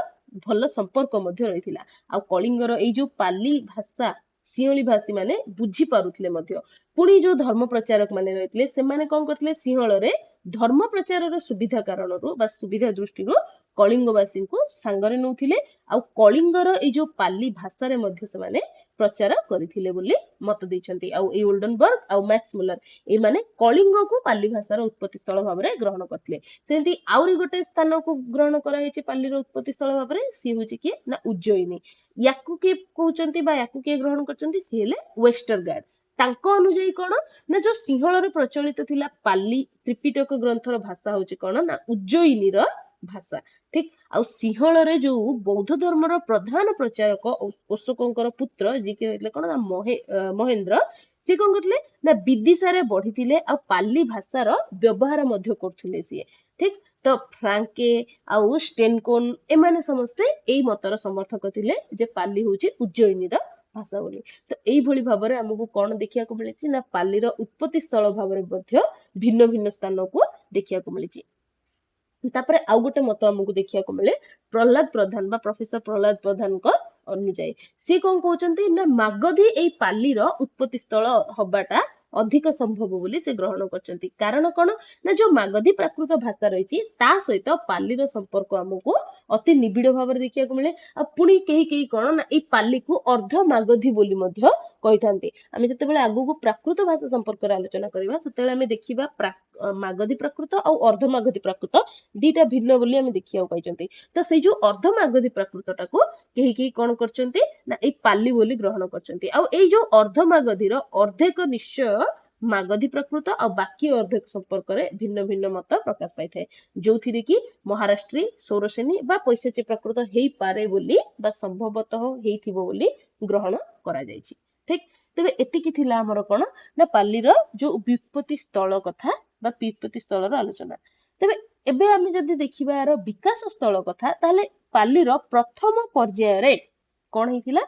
ଭଲ ସମ୍ପର୍କ ମଧ୍ୟ ରହିଥିଲା। ଆଉ କଳିଙ୍ଗର ଏଇ ଯୋଉ ପାଲ୍ଲୀ ଭାଷା ସିଂହଳୀ ଭାଷୀ ମାନେ ବୁଝି ପାରୁଥିଲେ ମଧ୍ୟ। ପୁଣି ଯୋଉ ଧର୍ମ ପ୍ରଚାରକ ମାନେ ରହିଥିଲେ ସେମାନେ କଣ କରୁଥିଲେ, ସିଂହଳରେ ଧର୍ମ ପ୍ରଚାରର ସୁବିଧା କାରଣରୁ ବା ସୁବିଧା ଦୃଷ୍ଟିରୁ କଳିଙ୍ଗବାସୀଙ୍କୁ ସାଙ୍ଗରେ ନଉଥିଲେ। ଆଉ କଳିଙ୍ଗର ଏଇ ଯୋଉ ପାଲ୍ଲୀ ଭାଷାରେ ମଧ୍ୟ ସେମାନେ ପ୍ରଚାର କରିଥିଲେ ବୋଲି ମତ ଦେଇଛନ୍ତି। ଆଉ ଏଇ ଓଲ୍ଡନବର୍ଗ ଆଉ ମ୍ୟାକ୍ସ ମୁଲର ଏମାନେ କଳିଙ୍ଗକୁ ପାଲ୍ଲୀ ଭାଷାର ଉତ୍ପତ୍ତି ସ୍ଥଳ ଭାବରେ ଗ୍ରହଣ କରିଥିଲେ। ସେମିତି ଆହୁରି ଗୋଟେ ସ୍ଥାନକୁ ଗ୍ରହଣ କରାଯାଇଛି ପାଲ୍ଲୀର ଉତ୍ପତ୍ତି ସ୍ଥଳ ଭାବରେ, ସିଏ ହଉଛି କିଏ ନା ଉଜ୍ଜୟିନୀ। ୟାକୁ କିଏ କହୁଛନ୍ତି ବା ୟାକୁ କିଏ ଗ୍ରହଣ କରିଛନ୍ତି, ସିଏ ହେଲେ ୱେଷ୍ଟରଗାର୍ଡ। ତାଙ୍କ ଅନୁଯାୟୀ କଣ ନା ଯୋଉ ସିଂହଳରେ ପ୍ରଚଳିତ ଥିଲା ପାଲ୍ଲୀ ତ୍ରିପିଟକ ଗ୍ରନ୍ଥର ଭାଷା ହଉଛି କଣ ନା ଉଜ୍ଜୟିନୀର ଭାଷା। ଠିକ, ଆଉ ସିଂହଳରେ ଯୋଉ ବୌଦ୍ଧ ଧର୍ମର ପ୍ରଧାନ ପ୍ରଚାରକ ଅଶୋକଙ୍କର ପୁତ୍ର ଯିଏ ରହିଥିଲେ କଣ ନା ମହେନ୍ଦ୍ର, ସିଏ କଣ କରୁଥିଲେ ନା ବିଦିଶାରେ ବଢିଥିଲେ ଆଉ ପାଲ୍ଲୀ ଭାଷାର ବ୍ୟବହାର ମଧ୍ୟ କରୁଥିଲେ ସିଏ। ଠିକ, ତ ଫ୍ରାଙ୍କେ ଆଉ ଷ୍ଟେନକୋନ ଏମାନେ ସମସ୍ତେ ଏଇ ମତର ସମର୍ଥକ ଥିଲେ ଯେ ପାଲ୍ଲୀ ହଉଛି ଉଜ୍ଜୟିନୀର ଭାଷା ବୋଲି। ତ ଏଇଭଳି ଭାବରେ ଆମକୁ କଣ ଦେଖିବାକୁ ମିଳିଛି ନା ପାଲ୍ଲୀର ଉତ୍ପତ୍ତି ସ୍ଥଳ ଭାବରେ ମଧ୍ୟ ଭିନ୍ନ ଭିନ୍ନ ସ୍ଥାନକୁ ଦେଖିବାକୁ ମିଳିଛି। ତାପରେ ଆଉ ଗୋଟେ ମତ ଆମକୁ ଦେଖିବାକୁ ମିଳେ ପ୍ରହ୍ଲାଦ ପ୍ରଧାନ ବା ପ୍ରଫେସର ପ୍ରହ୍ଲାଦ ପ୍ରଧାନଙ୍କ ଅନୁଯାୟୀ। ସିଏ କଣ କହୁଛନ୍ତି ନା ମାଗଧୀ ଏଇ ପାଲ୍ଲୀର ଉତ୍ପତ୍ତି ସ୍ଥଳ ହବାଟା ଅଧିକ ସମ୍ଭବ ବୋଲି ସେ ଗ୍ରହଣ କରିଛନ୍ତି। କାରଣ କଣ ନା ଯୋଉ ମାଗଧୀ ପ୍ରାକୃତ ଭାଷା ରହିଛି ତା ସହିତ ପାଲ୍ଲୀର ସମ୍ପର୍କ ଆମକୁ ଅତି ନିବିଡ ଭାବରେ ଦେଖିବାକୁ ମିଳେ। ଆଉ ପୁଣି କେହି କେହି କଣ ନା ଏଇ ପାଲ୍ଲୀକୁ ଅର୍ଦ୍ଧ ମାଗଧୀ ବୋଲି ମଧ୍ୟ କହିଥାନ୍ତି। ଆମେ ଯେତେବେଳେ ଆଗକୁ ପ୍ରାକୃତ ଭାଷା ସମ୍ପର୍କରେ ଆଲୋଚନା କରିବା ସେତେବେଳେ ଆମେ ଦେଖିବା ମାଗଧୀ ପ୍ରାକୃତ ଆଉ ଅର୍ଦ୍ଧ ମାଗଧୀ ପ୍ରାକୃତ ଦିଟା ଭିନ୍ନ ବୋଲି ଆମେ ଦେଖିବାକୁ ପାଇଛନ୍ତି। ତ ସେଇ ଯୋଉ ଅର୍ଦ୍ଧ ମାଗଧୀ ପ୍ରାକୃତଟାକୁ କେହି କେହି କଣ କରିଛନ୍ତି ନା ଏଇ ପାଲ୍ଲୀ ବୋଲି ଗ୍ରହଣ କରିଛନ୍ତି। ଆଉ ଏଇ ଯୋଉ ଅର୍ଦ୍ଧ ମାଗଧୀର ଅର୍ଦ୍ଧେକ ନିଶ୍ଚୟ ମାଗଧୀ ପ୍ରାକୃତ ଆଉ ବାକି ଅର୍ଦ୍ଧେକ ସମ୍ପର୍କରେ ଭିନ୍ନ ଭିନ୍ନ ମତ ପ୍ରକାଶ ପାଇଥାଏ, ଯୋଉଥିରେ କି ମହାରାଷ୍ଟ୍ରୀ, ସୌରସେନୀ ବା ପୈଶାଚୀ ପ୍ରାକୃତ ହେଇପାରେ ବୋଲି ବା ସମ୍ଭବତଃ ହେଇଥିବ ବୋଲି ଗ୍ରହଣ କରାଯାଇଛି। ଠିକ, ତେବେ ଏତିକି ଥିଲା ଆମର କଣ ନା ପାଲ୍ଲୀର ଯୋଉ ବ୍ୟୁତ୍ପତ୍ତି ସ୍ଥଳ କଥା ବା ବ୍ୟୁତ୍ପତ୍ତି ସ୍ଥଳର ଆଲୋଚନା। ତେବେ ଏବେ ଆମେ ଯଦି ଦେଖିବା ଏହାର ବିକାଶ ସ୍ଥଳ କଥା, ତାହେଲେ ପାଲ୍ଲୀର ପ୍ରଥମ ପର୍ଯ୍ୟାୟରେ କଣ ହେଇଥିଲା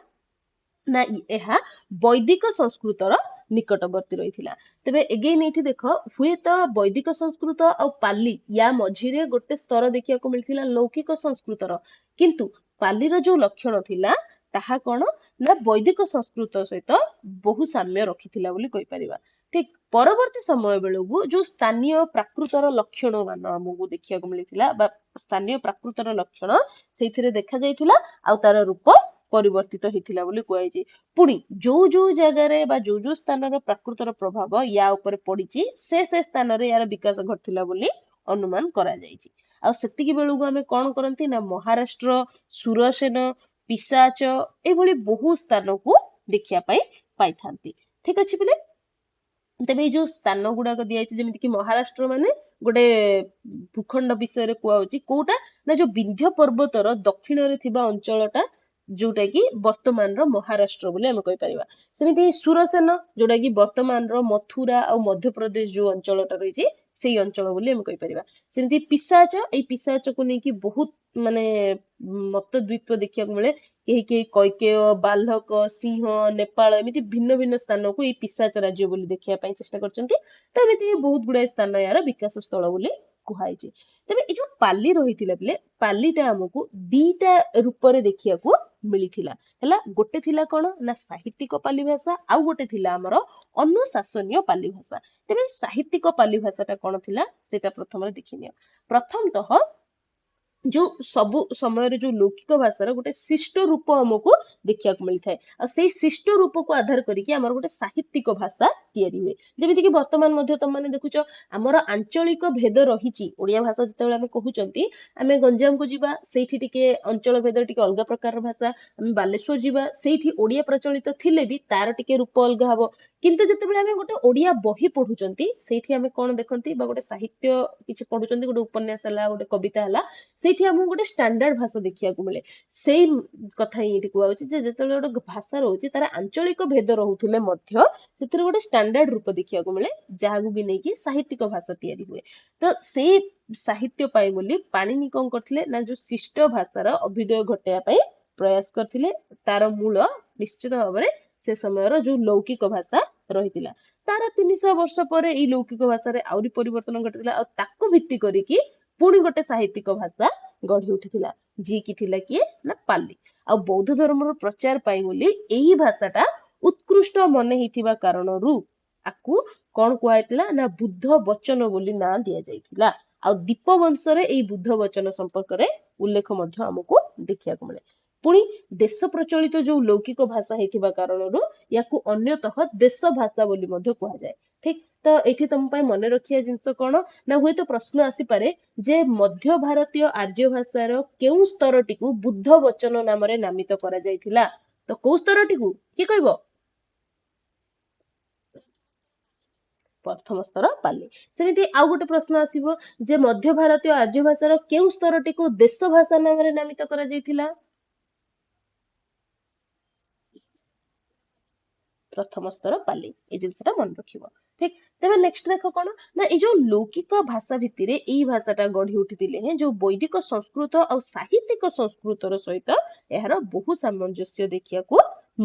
ନା ଏହା ବୈଦିକ ସଂସ୍କୃତର ନିକଟବର୍ତ୍ତୀ ରହିଥିଲା। ତେବେ ଏଗେନ୍ ଏଇଠି ଦେଖ ହୁଏତ ବୈଦିକ ସଂସ୍କୃତ ଆଉ ପାଲ୍ଲୀ ୟା ମଝିରେ ଗୋଟେ ସ୍ତର ଦେଖିବାକୁ ମିଳିଥିଲା ଲୌକିକ ସଂସ୍କୃତର, କିନ୍ତୁ ପାଲ୍ଲୀର ଯୋଉ ଲକ୍ଷଣ ଥିଲା ତାହା କଣ ନା ବୈଦିକ ସଂସ୍କୃତ ସହିତ ବହୁ ସାମ୍ୟ ରଖିଥିଲା ବୋଲି କହିପାରିବା। ଠିକ ପରବର୍ତ୍ତୀ ସମୟ ବେଳକୁ ଯୋଉ ସ୍ଥାନୀୟ ପ୍ରାକୃତର ଲକ୍ଷଣ ମାନ ଆମକୁ ଦେଖିବାକୁ ମିଳିଥିଲା ବା ସ୍ଥାନୀୟ ପ୍ରାକୃତର ଲକ୍ଷଣ ସେଇଥିରେ ଦେଖାଯାଇଥିଲା ଆଉ ତାର ରୂପ ପରିବର୍ତ୍ତିତ ହେଇଥିଲା ବୋଲି କୁହାଯାଇଛି। ପୁଣି ଯୋଉ ଯୋଉ ଜାଗାରେ ବା ଯୋଉ ଯୋଉ ସ୍ଥାନର ପ୍ରାକୃତର ପ୍ରଭାବ ୟା ଉପରେ ପଡିଛି ସେ ସ୍ଥାନରେ ୟାର ବିକାଶ ଘଟିଥିଲା ବୋଲି ଅନୁମାନ କରାଯାଇଛି। ଆଉ ସେତିକି ବେଳକୁ ଆମେ କଣ କରନ୍ତି ନା ମହାରାଷ୍ଟ୍ର, ସୁରସେନ, ପିଶାଚ ଏଭଳି ବହୁ ସ୍ଥାନକୁ ଦେଖିବା ପାଇଁ ପାଇଥାନ୍ତି। ଠିକ ଅଛି ପିଲେ। ତେବେ ଏଇ ଯୋଉ ସ୍ଥାନ ଗୁଡାକ ଦିଆଯାଇଛି ଯେମିତି କି ମହାରାଷ୍ଟ୍ର ମାନେ ଗୋଟେ ଭୂଖଣ୍ଡ ବିଷୟରେ କୁହାହଉଛି କୋଉଟା ନା ଯୋଉ ବିନ୍ଧ୍ୟ ପର୍ବତର ଦକ୍ଷିଣରେ ଥିବା ଅଞ୍ଚଳଟା ଯୋଉଟା କି ବର୍ତ୍ତମାନର ମହାରାଷ୍ଟ୍ର ବୋଲି ଆମେ କହିପାରିବା। ସେମିତି ସୁରସେନ ଯୋଉଟା କି ବର୍ତ୍ତମାନର ମଥୁରା ଆଉ ମଧ୍ୟପ୍ରଦେଶ ଯୋଉ ଅଞ୍ଚଳଟା ରହିଛି ସେଇ ଅଞ୍ଚଳ ବୋଲି ଆମେ କହିପାରିବା। ସେମିତି ପିଶାଚ, ଏଇ ପିଶାଚକୁ ନେଇକି ବହୁତ ମାନେ ମତ ଦ୍ୱିତ୍ୱ ଦେଖିବାକୁ ମିଳେ। କେହି କେହି କୈକେୟ, ବାଲ୍ହକ, ସିଂହ, ନେପାଳ ଏମିତି ଭିନ୍ନ ଭିନ୍ନ ସ୍ଥାନକୁ ଏଇ ପିଶାଚ ରାଜ୍ୟ ବୋଲି ଦେଖିବା ପାଇଁ ଚେଷ୍ଟା କରିଛନ୍ତି। ତ ଏମିତି ବହୁତ ଗୁଡାଏ ସ୍ଥାନ ଏହାର ବିକାଶ ସ୍ଥଳ ବୋଲି କୁହାଯାଇଛି। ତେବେ ଏଇ ଯୋଉ ପାଲି ରହିଥିଲା ପିଲେ, ପାଲିଟା ଆମକୁ ଦିଟା ରୂପରେ ଦେଖିବାକୁ ମିଳିଥିଲା ହେଲା। ଗୋଟେ ଥିଲା କଣ ନା ସାହିତ୍ୟିକ ପାଲି ଭାଷା, ଆଉ ଗୋଟେ ଥିଲା ଆମର ଅନୁଶାସନୀୟ ପାଲି ଭାଷା। ତେବେ ସାହିତ୍ୟିକ ପାଲି ଭାଷାଟା କଣ ଥିଲା ସେଇଟା ପ୍ରଥମରେ ଦେଖିନିଅ। ପ୍ରଥମତଃ ଯୋଉ ସବୁ ସମୟରେ ଯୋଉ ଲୌକିକ ଭାଷାର ଗୋଟେ ଶିଷ୍ଟ ରୂପ ଆମକୁ ଦେଖିବାକୁ ମିଳିଥାଏ ଆଉ ସେଇ ଶିଷ୍ଟ ରୂପକୁ ଆଧାର କରିକି ଆମର ଗୋଟେ ସାହିତ୍ୟିକ ଭାଷା ତିଆରି ହୁଏ। ଯେମିତିକି ବର୍ତ୍ତମାନ ମଧ୍ୟ ତମମାନେ ଦେଖୁଛ ଆମର ଆଞ୍ଚଳିକ ଭେଦ ରହିଛି। ଓଡିଆ ଭାଷା ଯେତେବେଳେ ଆମେ କହୁଛନ୍ତି ଆମେ ଗଞ୍ଜାମକୁ ଯିବା ସେଇଠି ଟିକେ ଅଞ୍ଚଳ ଭେଦ ଟିକେ ଅଲଗା ପ୍ରକାରର ଭାଷା, ଆମେ ବାଲେଶ୍ୱର ଯିବା ସେଇଠି ଓଡିଆ ପ୍ରଚଳିତ ଥିଲେ ବି ତାର ଟିକେ ରୂପ ଅଲଗା ହବ। କିନ୍ତୁ ଯେତେବେଳେ ଆମେ ଗୋଟେ ଓଡିଆ ବହି ପଢୁଛନ୍ତି ସେଇଠି ଆମେ କଣ ଦେଖନ୍ତି ବା ଗୋଟେ ସାହିତ୍ୟ କିଛି ପଢୁଛନ୍ତି, ଗୋଟେ ଉପନ୍ୟାସ ହେଲା, ଗୋଟେ କବିତା ହେଲା, ସେଇଠି ଆମକୁ ଗୋଟେ ଷ୍ଟାଣ୍ଡାର୍ଡ ଭାଷା ଦେଖିବାକୁ ମିଳେ। ସେଇ କଥା ହିଁ ଏଠି କୁହାଯାଉଛି ଯେ ଯେତେବେଳେ ଗୋଟେ ଭାଷା ରହୁଛି ତାର ଆଞ୍ଚଳିକ ଭେଦ ରହୁଥିଲେ ମଧ୍ୟ ସେଥିରେ ଗୋଟେ ଷ୍ଟାଣ୍ଡାର୍ଡ ରୂପ ଦେଖିବାକୁ ମିଳେ ଯାହାକୁ ବି ନେଇକି ସାହିତ୍ୟିକ ଭାଷା ତିଆରି ହୁଏ। ତ ସେଇ ସାହିତ୍ୟ ପାଇଁ ବୋଲି ପାଣିନି କଣ କରିଥିଲେ ନା ଯୋଉ ଶିଷ୍ଟ ଭାଷାର ଅଭ୍ୟୁଦୟ ଘଟାଇବା ପାଇଁ ପ୍ରୟାସ କରିଥିଲେ। ତାର ମୂଳ ନିଶ୍ଚିତ ଭାବରେ ସେ ସମୟର ଯୋଉ ଲୌକିକ ଭାଷା ରହିଥିଲା। ତାର 300 ବର୍ଷ ପରେ ଏଇ ଲୌକିକ ଭାଷାରେ ଆହୁରି ପରିବର୍ତ୍ତନ ଘଟିଥିଲା ଆଉ ତାକୁ ଭିତ୍ତି କରିକି ପୁଣି ଗୋଟେ ସାହିତ୍ୟିକ ଭାଷା ଗଢି ଉଠିଥିଲା ଯିଏକି ଥିଲା କିଏ ନା ପାଲି। ଆଉ ବୌଦ୍ଧ ଧର୍ମର ପ୍ରଚାର ପାଇଁ ବୋଲି ଏହି ଭାଷାଟା ଉତ୍କୃଷ୍ଟ ମନେ ହେଇଥିବା କାରଣରୁ ଆକୁ କଣ କୁହାଯାଇଥିଲା ନା ବୁଦ୍ଧ ବଚନ ବୋଲି ନାଁ ଦିଆଯାଇଥିଲା। ଆଉ ଦୀପ ବଂଶରେ ଏଇ ବୁଦ୍ଧ ବଚନ ସମ୍ପର୍କରେ ଉଲ୍ଲେଖ ମଧ୍ୟ ଆମକୁ ଦେଖିବାକୁ ମିଳେ। ପୁଣି ଦେଶ ପ୍ରଚଳିତ ଯୋଉ ଲୌକିକ ଭାଷା ହେଇଥିବା କାରଣରୁ ୟାକୁ ଅନ୍ୟତଃ ଦେଶ ଭାଷା ବୋଲି ମଧ୍ୟ କୁହାଯାଏ। ଠିକ ତ ଏଠି ତମ ପାଇଁ ମନେ ରଖିବା ଜିନିଷ କଣ ନା ହୁଏତ ପ୍ରଶ୍ନ ଆସିପାରେ ଯେ ମଧ୍ୟ ଭାରତୀୟ ଆର୍ଯ୍ୟ ଭାଷାର କେଉଁ ସ୍ତରଟିକୁ ବୁଦ୍ଧ ବଚନ ନାମରେ ନାମିତ କରାଯାଇଥିଲା। ତ କୋଉ ସ୍ତରଟିକୁ କିଏ କହିବ? ପ୍ରଥମ ସ୍ତର ପାଲି। ସେମିତି ଆଉ ଗୋଟେ ପ୍ରଶ୍ନ ଆସିବ ଯେ ମଧ୍ୟ ଭାରତୀୟ ଆର୍ଯ୍ୟ ଭାଷାର କେଉଁ ସ୍ତରଟିକୁ ଦେଶ ଭାଷା ନାମରେ ନାମିତ କରାଯାଇଥିଲା? ପ୍ରଥମ ସ୍ତର ପାଲି। ଏଇ ଜିନିଷଟା ମନେ ରଖିବ। ଠିକ ତେବେ ନେକ୍ସଟ ଦେଖ କଣ ନା ଏଇ ଯୋଉ ଲୌକିକ ଭାଷା ଭିତରେ ଏଇ ଭାଷାଟା ଗଢି ଉଠିଥିଲେ ଯୋଉ ବୈଦିକ ସଂସ୍କୃତ ଆଉ ସାହିତ୍ୟିକ ସଂସ୍କୃତର ସହିତ ଏହାର ବହୁ ସାମଞ୍ଜସ୍ୟ ଦେଖିବାକୁ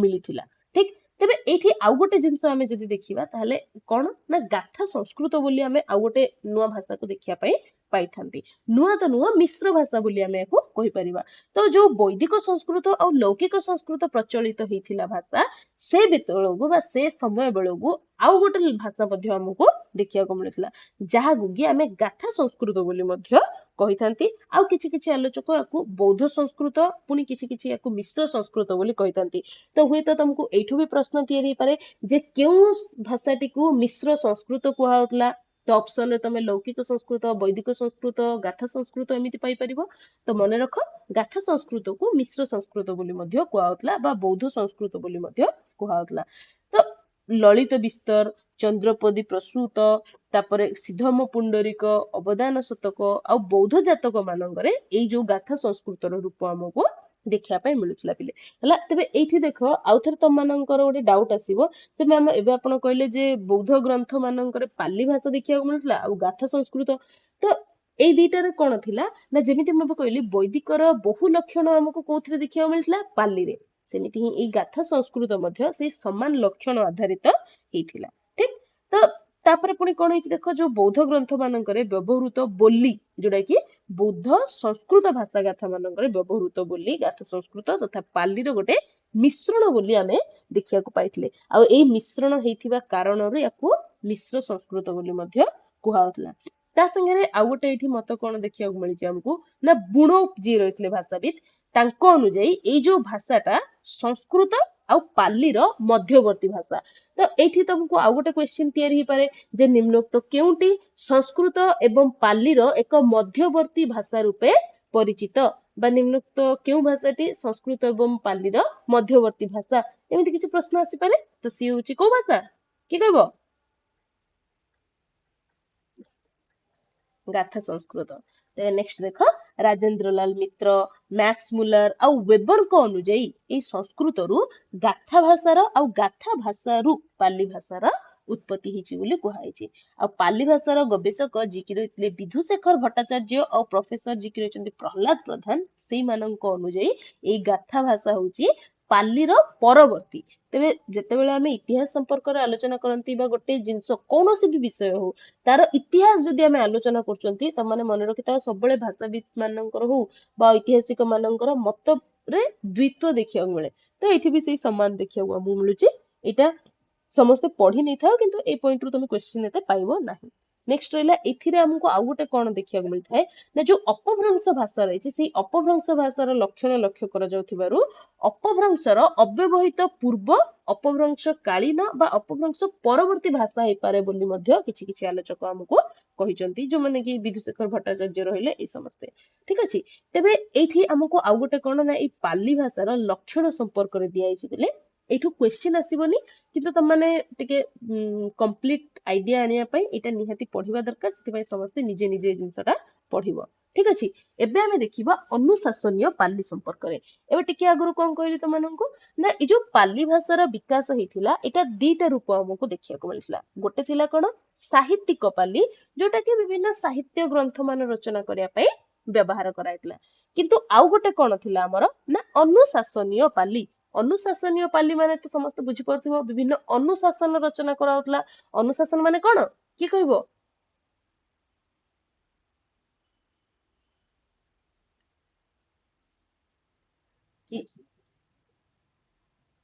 ମିଳିଥିଲା। ଠିକ ତେବେ ଏଇଠି ଆଉ ଗୋଟେ ଜିନିଷ ଆମେ ଯଦି ଦେଖିବା ତାହେଲେ କଣ ନା ଗାଥା ସଂସ୍କୃତ ବୋଲି ଆମେ ଆଉ ଗୋଟେ ନୂଆ ଭାଷାକୁ ଦେଖିବା ପାଇଁ ପାଇଥାନ୍ତି। ନୂଆ ତ ନୁହଁ ମିଶ୍ର ଭାଷା ବୋଲି ଆମେ ଏହାକୁ କହିପାରିବା। ତ ଯୋଉ ବୈଦିକ ସଂସ୍କୃତ ଆଉ ଲୌକିକ ସଂସ୍କୃତ ପ୍ରଚଳିତ ହେଇଥିଲା ଭାଷା ସେ ବେଳକୁ ବା ସେ ସମୟ ବେଳକୁ ଆଉ ଗୋଟେ ଭାଷା ମଧ୍ୟ ଆମକୁ ଦେଖିବାକୁ ମିଳିଥିଲା ଯାହାକୁ କି ଆମେ ଗାଥା ସଂସ୍କୃତ ବୋଲି ମଧ୍ୟ କହିଥାନ୍ତି। ଆଉ କିଛି କିଛି ଆଲୋଚକ ୟାକୁ ବୌଦ୍ଧ ସଂସ୍କୃତ ପୁଣି କିଛି କିଛି ୟାକୁ ମିଶ୍ର ସଂସ୍କୃତ ବୋଲି କହିଥାନ୍ତି। ତ ହୁଏତ ତମକୁ ଏଇଠୁ ବି ପ୍ରଶ୍ନ ତିଆରି ହେଇପାରେ ଯେ କେଉଁ ଭାଷାଟିକୁ ମିଶ୍ର ସଂସ୍କୃତ କୁହାଯାଉଥିଲା। ତ ଅପସନରେ ତମେ ଲୌକିକ ସଂସ୍କୃତ, ବୈଦିକ ସଂସ୍କୃତ, ଗାଥା ସଂସ୍କୃତ ଏମିତି ପାଇପାରିବ। ତ ମନେ ରଖ ଗାଥା ସଂସ୍କୃତକୁ ମିଶ୍ର ସଂସ୍କୃତ ବୋଲି ମଧ୍ୟ କୁହାଯାଉଥିଲା ବା ବୌଦ୍ଧ ସଂସ୍କୃତ ବୋଲି ମଧ୍ୟ କୁହାଯାଉଥିଲା। ତ ଲଳିତ ବିସ୍ତର, ଚନ୍ଦ୍ରପଦୀ ପ୍ରସୂତ, ତାପରେ ସିଦ୍ଧମ ପୁଣ୍ଡରୀକ, ଅବଦାନ ଶତକ ଆଉ ବୌଦ୍ଧ ଜାତକ ମାନଙ୍କରେ ଏଇ ଯୋଉ ଗାଥା ସଂସ୍କୃତର ରୂପ ଆମକୁ ଦେଖିବା ପାଇଁ ମିଳୁଥିଲା ପିଲେ ହେଲା। ତେବେ ଏଇଠି ଦେଖ ଆଉ ଥରେ ତମ ମାନଙ୍କର ଗୋଟେ ଡାଉଟ ଆସିବ ଯେ ମ୍ୟାମ ଏବେ ଆପଣ କହିଲେ ଯେ ବୌଦ୍ଧ ଗ୍ରନ୍ଥ ମାନଙ୍କରେ ପାଲି ଭାଷା ଦେଖିବାକୁ ମିଳୁଥିଲା ଆଉ ଗାଥା ସଂସ୍କୃତ, ତ ଏଇ ଦିଟାରେ କଣ ଥିଲା ନା ଯେମିତି ମୁଁ ଏବେ କହିଲି ବୈଦିକର ବହୁ ଲକ୍ଷଣ ଆମକୁ କୋଉଥିରେ ଦେଖିବାକୁ ମିଳିଥିଲା ପାଲିରେ, ସେମିତି ହିଁ ଏଇ ଗାଥା ସଂସ୍କୃତ ମଧ୍ୟ ସେଇ ସମାନ ଲକ୍ଷଣ ଆଧାରିତ ହେଇଥିଲା। ଠିକ ତ ତାପରେ ପୁଣି କଣ ହେଇଛି ଦେଖ ଯୋଉ ବୌଦ୍ଧ ଗ୍ରନ୍ଥ ମାନଙ୍କରେ ବ୍ୟବହୃତ ବୋଲି ଯୋଉଟା କି ବୌଦ୍ଧ ସଂସ୍କୃତ ଭାଷା ଗାଥା ମାନଙ୍କରେ ବ୍ୟବହୃତ ବୋଲି ଗାଥା ସଂସ୍କୃତ ତଥା ପାଲିର ଗୋଟେ ମିଶ୍ରଣ ବୋଲି ଆମେ ଦେଖିବାକୁ ପାଇଥିଲେ। ଆଉ ଏଇ ମିଶ୍ରଣ ହେଇଥିବା କାରଣରୁ ୟାକୁ ମିଶ୍ର ସଂସ୍କୃତ ବୋଲି ମଧ୍ୟ କୁହାଯାଉଥିଲା। ତା ସାଙ୍ଗରେ ଆଉ ଗୋଟେ ଏଇଠି ମତ କଣ ଦେଖିବାକୁ ମିଳିଛି ଆମକୁ ନା ବୁଣୋ ଯିଏ ରହିଥିଲେ ଭାଷାବିତ୍ ତାଙ୍କ ଅନୁଯାୟୀ ଏଇ ଯୋଉ ଭାଷାଟା ସଂସ୍କୃତ ଆଉ ପାଲିର ମଧ୍ୟବର୍ତ୍ତୀ ଭାଷା। ତ ଏଇଠି ତମକୁ ଆଉ ଗୋଟେ କ୍ୱେଶ୍ଚିନ୍ ତିଆରି ହେଇପାରେ ଯେ ନିମ୍ନୋକ୍ତ କେଉଁଟି ସଂସ୍କୃତ ଏବଂ ପାଲିର ଏକ ମଧ୍ୟବର୍ତ୍ତୀ ଭାଷା ରୂପେ ପରିଚିତ ବା ନିମ୍ନୋକ୍ତ କେଉଁ ଭାଷାଟି ସଂସ୍କୃତ ଏବଂ ପାଲିର ମଧ୍ୟବର୍ତ୍ତୀ ଭାଷା, ଏମିତି କିଛି ପ୍ରଶ୍ନ ଆସିପାରେ। ତ ସିଏ ହଉଛି କୋଉ ଭାଷା କିଏ କହିବ? ଗାଥା ସଂସ୍କୃତ। ତେବେ ନେକ୍ସଟ ଦେଖ ରାଜେନ୍ଦ୍ର ଲାଲ ମିତ୍ର, ମ୍ୟାକ୍ସ ମୁଲର ଆଉ ୱେବରଙ୍କ ଅନୁଯାୟୀ ଏଇ ସଂସ୍କୃତରୁ ଗାଥା ଭାଷାର ଆଉ ଗାଥା ଭାଷାରୁ ପାଲି ଭାଷାର ଉତ୍ପତ୍ତି ହେଇଛି ବୋଲି କୁହାଯାଇଛି। ଆଉ ପାଲି ଭାଷାର ଗବେଷକ ଯିଏକି ରହିଥିଲେ ବିଧୁଶେଖର ଭଟ୍ଟାଚାର୍ଯ୍ୟ ଆଉ ପ୍ରଫେସର ଯିଏକି ରହିଛନ୍ତି ପ୍ରହ୍ଲାଦ ପ୍ରଧାନ, ସେଇମାନଙ୍କ ଅନୁଯାୟୀ ଏଇ ଗାଥା ଭାଷା ହଉଛି ପାଲିର ପରବର୍ତ୍ତୀ। ତେବେ ଯେତେବେଳେ ଆମେ ଇତିହାସ ସମ୍ପର୍କରେ ଆଲୋଚନା କରନ୍ତି ବା ଗୋଟେ ଜିନିଷ କୌଣସି ବି ବିଷୟ ହଉ ତାର ଇତିହାସ ଯଦି ଆମେ ଆଲୋଚନା କରୁଛନ୍ତି ତମାନେ ମନେ ରଖିଥାଅ ସବୁବେଳେ ଭାଷାବିତ୍ ମାନଙ୍କର ହଉ ବା ଐତିହାସିକ ମାନଙ୍କର ମତରେ ଦ୍ୱିତ୍ୱ ଦେଖିବାକୁ ମିଳେ। ତ ଏଇଠି ବି ସେଇ ସମାନ ଦେଖିବାକୁ ଆମକୁ ମିଳୁଛି। ଏଇଟା ସମସ୍ତେ ପଢି ନେଇଥାଅ କିନ୍ତୁ ଏଇ ପଏଣ୍ଟରୁ ତମେ କ୍ୱେଶ୍ଚିନ୍ ଏତେ ପାଇବ ନାହିଁ। ନେକ୍ସଟ ରହିଲା ଏଥିରେ ଆମକୁ ଆଉ ଗୋଟେ କଣ ଦେଖିବାକୁ ମିଳିଥାଏ ନା ଯୋଉ ଅପଭ୍ରଂଶ ଭାଷା ରହିଛି ସେଇ ଅପଭ୍ରଂଶ ଭାଷାର ଲକ୍ଷଣ ଲକ୍ଷ୍ୟ କରାଯାଉଥିବାରୁ ଅପଭ୍ରଂଶର ଅବ୍ୟବହିତ ପୂର୍ବ ଅପଭ୍ରଂଶ କାଳୀନ ବା ଅପଭ୍ରଂଶ ପରବର୍ତ୍ତୀ ଭାଷା ହେଇପାରେ ବୋଲି ମଧ୍ୟ କିଛି କିଛି ଆଲୋଚକ ଆମକୁ କହିଛନ୍ତି, ଯୋଉମାନେ କି ବିଧୁଶେଖର ଭଟ୍ଟାଚାର୍ଯ୍ୟ ରହିଲେ ଏଇ ସମସ୍ତେ। ଠିକ ଅଛି। ତେବେ ଏଇଠି ଆମକୁ ଆଉ ଗୋଟେ କଣ ନା ଏଇ ପାଲି ଭାଷାର ଲକ୍ଷଣ ସମ୍ପର୍କରେ ଦିଆଯାଇଛି ବୋଲେ ଏଇଠୁ କ୍ୱେଶ୍ଚିନ୍ ଆସିବନି କିନ୍ତୁ ତମମାନେ ଟିକେ କମ୍ପ୍ଲିଟ ଆଇଡିଆ ଆଣିବା ପାଇଁ ଏଇଟା ନିହାତି ପଢିବା ଦରକାର। ସେଥିପାଇଁ ସମସ୍ତେ ନିଜେ ନିଜେ ଏଇ ଜିନିଷଟା ପଢିବ। ଠିକ ଅଛି। ଏବେ ଆମେ ଦେଖିବା ଅନୁଶାସନୀୟ ପାଲି ସମ୍ପର୍କରେ। ଏବେ ଟିକେ ଆଗରୁ କଣ କହିଲି ତମମାନଙ୍କୁ ନା ଏଇ ଯୋଉ ପାଲି ଭାଷାର ବିକାଶ ହେଇଥିଲା ଏଇଟା ଦିଟା ରୂପ ଆମକୁ ଦେଖିବାକୁ ମିଳିଥିଲା। ଗୋଟେ ଥିଲା କଣ ସାହିତ୍ୟିକ ପାଲି ଯୋଉଟା କି ବିଭିନ୍ନ ସାହିତ୍ୟ ଗ୍ରନ୍ଥ ମାନ ରଚନା କରିବା ପାଇଁ ବ୍ୟବହାର କରାଯାଇଥିଲା। କିନ୍ତୁ ଆଉ ଗୋଟେ କଣ ଥିଲା ଆମର ନା ଅନୁଶାସନୀୟ ପାଲି। ଅନୁଶାସନୀୟ ପାଲି ମାନେ ତ ସମସ୍ତେ ବୁଝିପାରୁଥିବ ବିଭିନ୍ନ ଅନୁଶାସନ ରଚନା କରାଯାଉଥିଲା। ଅନୁଶାସନ ମାନେ କଣ କିଏ କହିବ? କି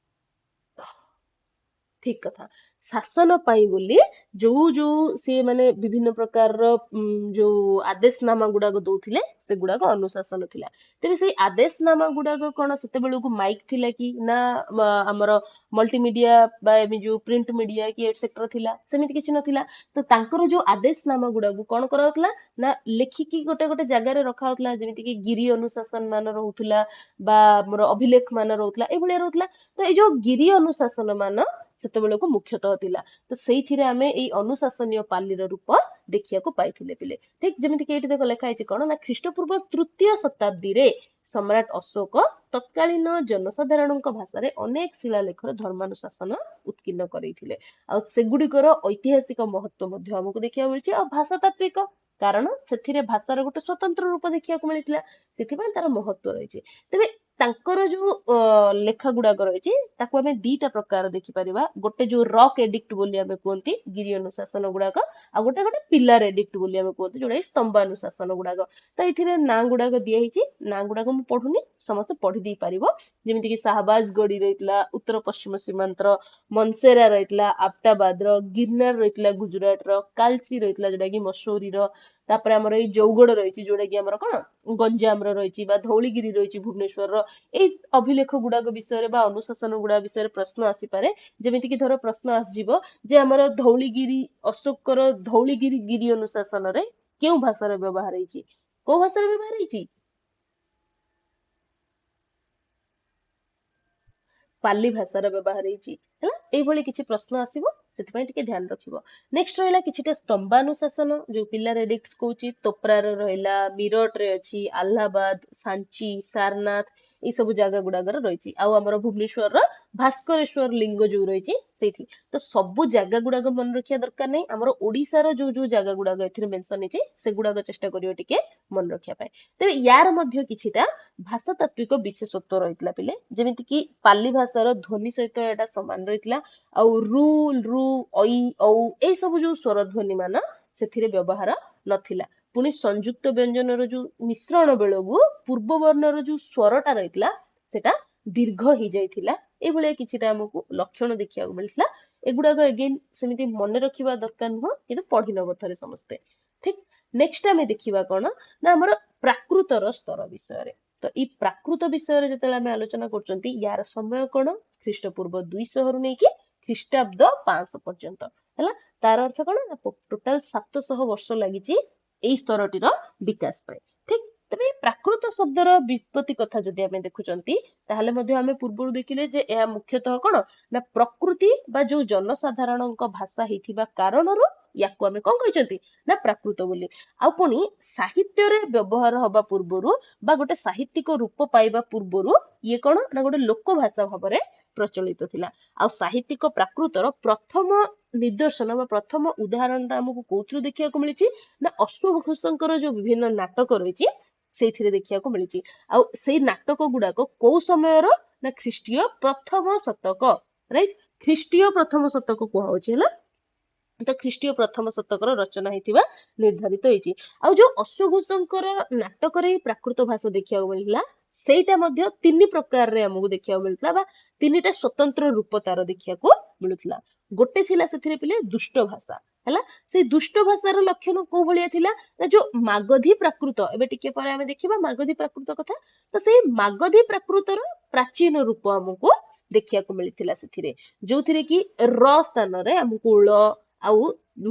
ଠିକ କଥା। ଶାସନ ପାଇଁ ବୋଲି ଯୋଉ ଯୋଉ ସିଏ ମାନେ ବିଭିନ୍ନ ପ୍ରକାରର ଯୋଉ ଆଦେଶନାମା ଗୁଡାକ ଦଉଥିଲେ ସେଗୁଡାକ ଅନୁଶାସନ ଥିଲା। ତେବେ ସେଇ ଆଦେଶନାମା ଗୁଡାକ କଣ ସେତେବେଳକୁ ମାଇକ୍ ଥିଲା କି ନା ଆମର ମଲ୍ଟିମିଡିଆ ବା ଏବେ ଯୋଉ ପ୍ରିଣ୍ଟ ମିଡିଆ କି ଏଟସେଟ୍ରା ଥିଲା, ସେମିତି କିଛି ନଥିଲା। ତ ତାଙ୍କର ଯୋଉ ଆଦେଶନାମା ଗୁଡାକୁ କଣ କରାଯାଉଥିଲା ନା ଲେଖିକି ଗୋଟେ ଗୋଟେ ଜାଗାରେ ରଖାଯାଉଥିଲା, ଯେମିତି କି ଗିରି ଅନୁଶାସନ ମାନ ରହୁଥିଲା ବା ଆମର ଅଭିଲେଖ ମାନ ରହୁଥିଲା, ଏଇଭଳିଆ ରହୁଥିଲା। ତ ଏଇ ଯୋଉ ଗିରି ଅନୁଶାସନ ମାନ ସେତେବେଳକୁ ମୁଖ୍ୟତଃ ଥିଲା। ତ ସେଇଥିରେ ଆମେ ଏଇ ଅନୁଶାସନୀୟ ପାଲିର ରୂପ ଦେଖିବାକୁ ପାଇଥିଲେ ପିଲେ। ଠିକ ଯେମିତି କି ଏଇଠି ଦେଖ ଲେଖା ହେଇଛି କଣ ନା ଖ୍ରୀଷ୍ଟପୂର୍ବ ତୃତୀୟ ଶତାବ୍ଦୀରେ ସମ୍ରାଟ ଅଶୋକ ତତ୍କାଳୀନ ଜନସାଧାରଣଙ୍କ ଭାଷାରେ ଅନେକ ଶିଳାଲେଖର ଧର୍ମାନୁଶାସନ ଉତ୍କୀର୍ଣ୍ଣ କରେଇଥିଲେ। ଆଉ ସେଗୁଡିକର ଐତିହାସିକ ମହତ୍ୱ ମଧ୍ୟ ଆମକୁ ଦେଖିବାକୁ ମିଳିଛି ଆଉ ଭାଷାତାତ୍ତ୍ୱିକ କାରଣ ସେଥିରେ ଭାଷାର ଗୋଟେ ସ୍ୱତନ୍ତ୍ର ରୂପ ଦେଖିବାକୁ ମିଳିଥିଲା, ସେଥିପାଇଁ ତାର ମହତ୍ୱ ରହିଛି। ତେବେ ତାଙ୍କର ଯୋଉ ଲେଖା ଗୁଡାକ ରହିଛି ତାକୁ ଆମେ ଦିଟା ପ୍ରକାର ଦେଖିପାରିବା। ଗୋଟେ ଯୋଉ ରକ୍ ଏଡିକ୍ଟ ବୋଲି ଆମେ କୁହନ୍ତି ଗିରି ଅନୁଶାସନ ଗୁଡାକ, ଆଉ ଗୋଟେ ଗୋଟେ ପିଲାର ଏଡିକ୍ଟ ବୋଲି ଆମେ କୁହନ୍ତି ଯୋଉଟା କି ସ୍ତମ୍ଭାନୁଶାସନ ଗୁଡାକ। ତ ଏଥିରେ ନାଁ ଗୁଡାକ ଦିଆହେଇଛି, ନାଁ ଗୁଡାକ ମୁଁ ପଢୁନି, ସମସ୍ତେ ପଢି ଦେଇ ପାରିବ। ଯେମିତି କି ଶାହବାଜ ଗଡି ରହିଥିଲା ଉତ୍ତର ପଶ୍ଚିମ ସୀମାନ୍ତର, ମନସେରା ରହିଥିଲା ଆଫ୍ଟାବାଦର, ଗିରନାର ରହିଥିଲା ଗୁଜୁରାଟର, କାଲଚି ରହିଥିଲା ଯୋଉଟା କି ମସୌରୀର, ତାପରେ ଆମର ଏଇ ଜୌଗଡ ରହିଛି ଯୋଉଟା କି ଆମର କଣ ଗଞ୍ଜାମର ରହିଛି ବା ଧଉଳିଗିରି ରହିଛି ଭୁବନେଶ୍ୱରର। ଏଇ ଅଭିଲେଖ ଗୁଡାକ ବିଷୟରେ ବା ଅନୁଶାସନ ଗୁଡାକ ବିଷୟରେ ପ୍ରଶ୍ନ ଆସିପାରେ। ଯେମିତି କି ଧର ପ୍ରଶ୍ନ ଆସିଯିବ ଯେ ଆମର ଧଉଳିଗିରି ଅଶୋକର ଧଉଳିଗିରି ଗିରି ଅନୁଶାସନରେ କେଉଁ ଭାଷାର ବ୍ୟବହାର ହେଇଛି, କୋଉ ଭାଷାର ବ୍ୟବହାର ହେଇଛି? ପାଲି ଭାଷାର ବ୍ୟବହାର ହେଇଛି ହେଲା। ଏଇଭଳି କିଛି ପ୍ରଶ୍ନ ଆସିବ, ସେଥିପାଇଁ ଟିକେ ଧ୍ୟାନ ରଖିବ। ନେକ୍ସଟ ରହିଲା କିଛିଟା ସ୍ତମ୍ଭାନୁଶାସନ ଯୋଉ ପିଲାର ଏଡିକ୍ଟ କହୁଛି, ତୋପ୍ରାର ରହିଲା, ମିରଟରେ ଅଛି, ଆହ୍ଲାବାଦ, ସାଞ୍ଚି, ସାରନାଥ ଏଇ ସବୁ ଜାଗା ଗୁଡାକର ରହିଛି। ଆଉ ଆମର ଭୁବନେଶ୍ୱରର ଭାସ୍କରେଶ୍ଵର ଲିଙ୍ଗ ଯୋଉ ରହିଛି ସେଇଠି। ତ ସବୁ ଜାଗା ଗୁଡାକ ମନେ ରଖିବା ଦରକାର ନାହିଁ, ଆମର ଓଡିଶାର ଯୋଉ ଯୋଉ ଜାଗା ଗୁଡାକ ଏଥିରେ ମେନସନ ହେଇଛି ସେଗୁଡାକ ଚେଷ୍ଟା କରିବ ଟିକେ ମନେ ରଖିବା ପାଇଁ। ତେବେ ୟାର ମଧ୍ୟ କିଛିଟା ଭାଷାତାତ୍ତ୍ୱିକ ବିଶେଷତ୍ୱ ରହିଥିଲା ପିଲେ, ଯେମିତି କି ପାଲି ଭାଷାର ଧ୍ୱନି ସହିତ ଏଟା ସମାନ ରହିଥିଲା। ଆଉ ରୁ, ରୁ, ଐ, ଔ ଏଇ ସବୁ ଯୋଉ ସ୍ୱର ଧ୍ୱନି ମାନ ସେଥିରେ ବ୍ୟବହାର ନଥିଲା। ପୁଣି ସଂଯୁକ୍ତ ବ୍ୟଞ୍ଜନର ଯୋଉ ମିଶ୍ରଣ ବେଳକୁ ପୂର୍ବ ବର୍ଣ୍ଣର ଯୋଉ ସ୍ୱରଟା ରହିଥିଲା ସେଟା ଦୀର୍ଘ ହେଇଯାଇଥିଲା, ଏଇଭଳିଆ କିଛିଟା ଆମକୁ ଲକ୍ଷଣ ଦେଖିବାକୁ ମିଳିଥିଲା। ଏଗୁଡାକ ଏଗେନ୍ ସେମିତି ମନେ ରଖିବା ଦରକାର ନୁହଁ, କିନ୍ତୁ ପଢି ନବ ଥରେ ସମସ୍ତେ। ଠିକ, ନେକ୍ସଟ ଆମେ ଦେଖିବା କଣ ନା ଆମର ପ୍ରାକୃତର ସ୍ତର ବିଷୟରେ। ତ ଏଇ ପ୍ରାକୃତ ବିଷୟରେ ଯେତେବେଳେ ଆମେ ଆଲୋଚନା କରୁଛନ୍ତି, ୟାର ସମୟ କଣ, ଖ୍ରୀଷ୍ଟପୂର୍ବ 200 ରୁ ନେଇକି ଖ୍ରୀଷ୍ଟାବ୍ଦ 500 ପର୍ଯ୍ୟନ୍ତ ହେଲା। ତାର ଅର୍ଥ କଣ ନା ଟୋଟାଲ 700 ବର୍ଷ ଲାଗିଛି ଏଇ ସ୍ତରଟିର ବିକାଶ ପାଇଁ। ଠିକ, ତେବେ ପ୍ରାକୃତ ଶବ୍ଦର ବିତ୍ପତ୍ତି କଥା ଯଦି ଆମେ ଦେଖୁଛନ୍ତି, ତାହେଲେ ମଧ୍ୟ ଆମେ ପୂର୍ବରୁ ଦେଖିଲେ ଯେ ଏହା ମୁଖ୍ୟତଃ କଣ ନା ପ୍ରକୃତି ବା ଯୋଉ ଜନସାଧାରଣଙ୍କ ଭାଷା ହେଇଥିବା କାରଣରୁ ୟାକୁ ଆମେ କଣ କହିଛନ୍ତି ନା ପ୍ରାକୃତ ବୋଲି। ଆଉ ପୁଣି ସାହିତ୍ୟରେ ବ୍ୟବହାର ହବା ପୂର୍ବରୁ ବା ଗୋଟେ ସାହିତ୍ୟିକ ରୂପ ପାଇବା ପୂର୍ବରୁ ଇଏ କଣ ନା ଗୋଟେ ଲୋକ ଭାଷା ଭାବରେ ପ୍ରଚଳିତ ଥିଲା। ଆଉ ସାହିତ୍ୟିକ ପ୍ରାକୃତର ପ୍ରଥମ ନିଦର୍ଶନ ବା ପ୍ରଥମ ଉଦାହରଣଟା ଆମକୁ କୋଉଥିରୁ ଦେଖିବାକୁ ମିଳିଛି ନା ଅଶ୍ୱଘୋଷଙ୍କର ଯୋଉ ବିଭିନ୍ନ ନାଟକ ରହିଛି ସେଇଥିରେ ଦେଖିବାକୁ ମିଳିଛି। ଆଉ ସେଇ ନାଟକ ଗୁଡାକ କୋଉ ସମୟର ନା ଖ୍ରୀଷ୍ଟୀୟ ପ୍ରଥମ ଶତକ, ରାଇଟ, ଖ୍ରୀଷ୍ଟୀୟ ପ୍ରଥମ ଶତକ କୁହାହଉଛି ହେଲା। ତ ଖ୍ରୀଷ୍ଟୀୟ ପ୍ରଥମ ଶତକର ରଚନା ହେଇଥିବା ନିର୍ଦ୍ଧାରିତ ହେଇଛି। ଆଉ ଯୋଉ ଅଶ୍ୱଘୋଷଙ୍କର ନାଟକରେ ପ୍ରାକୃତ ଭାଷା ଦେଖିବାକୁ ମିଳିଥିଲା, ସେଇଟା ମଧ୍ୟ 3 ପ୍ରକାରରେ ଆମକୁ ଦେଖିବାକୁ ମିଳିଥିଲା ବା 3ଟା ସ୍ୱତନ୍ତ୍ର ରୂପ ତାର ଦେଖିବାକୁ ମିଳୁଥିଲା। ଗୋଟେ ଥିଲା ସେଥିରେ ପିଲେ ଦୁଷ୍ଟ ଭାଷା ହେଲା। ସେଇ ଦୁଷ୍ଟ ଭାଷାର ଲକ୍ଷଣ କୋଉ ଭଳିଆ ଥିଲା ନା ଯୋଉ ମାଗଧୀ ପ୍ରାକୃତ, ଏବେ ଟିକେ ପରେ ଆମେ ଦେଖିବା ମାଗଧୀ ପ୍ରାକୃତ କଥା। ତ ସେଇ ମାଗଧୀ ପ୍ରାକୃତର ପ୍ରାଚୀନ ରୂପ ଆମକୁ ଦେଖିବାକୁ ମିଳିଥିଲା ସେଥିରେ, ଯୋଉଥିରେ କି ର ସ୍ଥାନରେ ଆମକୁ ଳ ଆଉ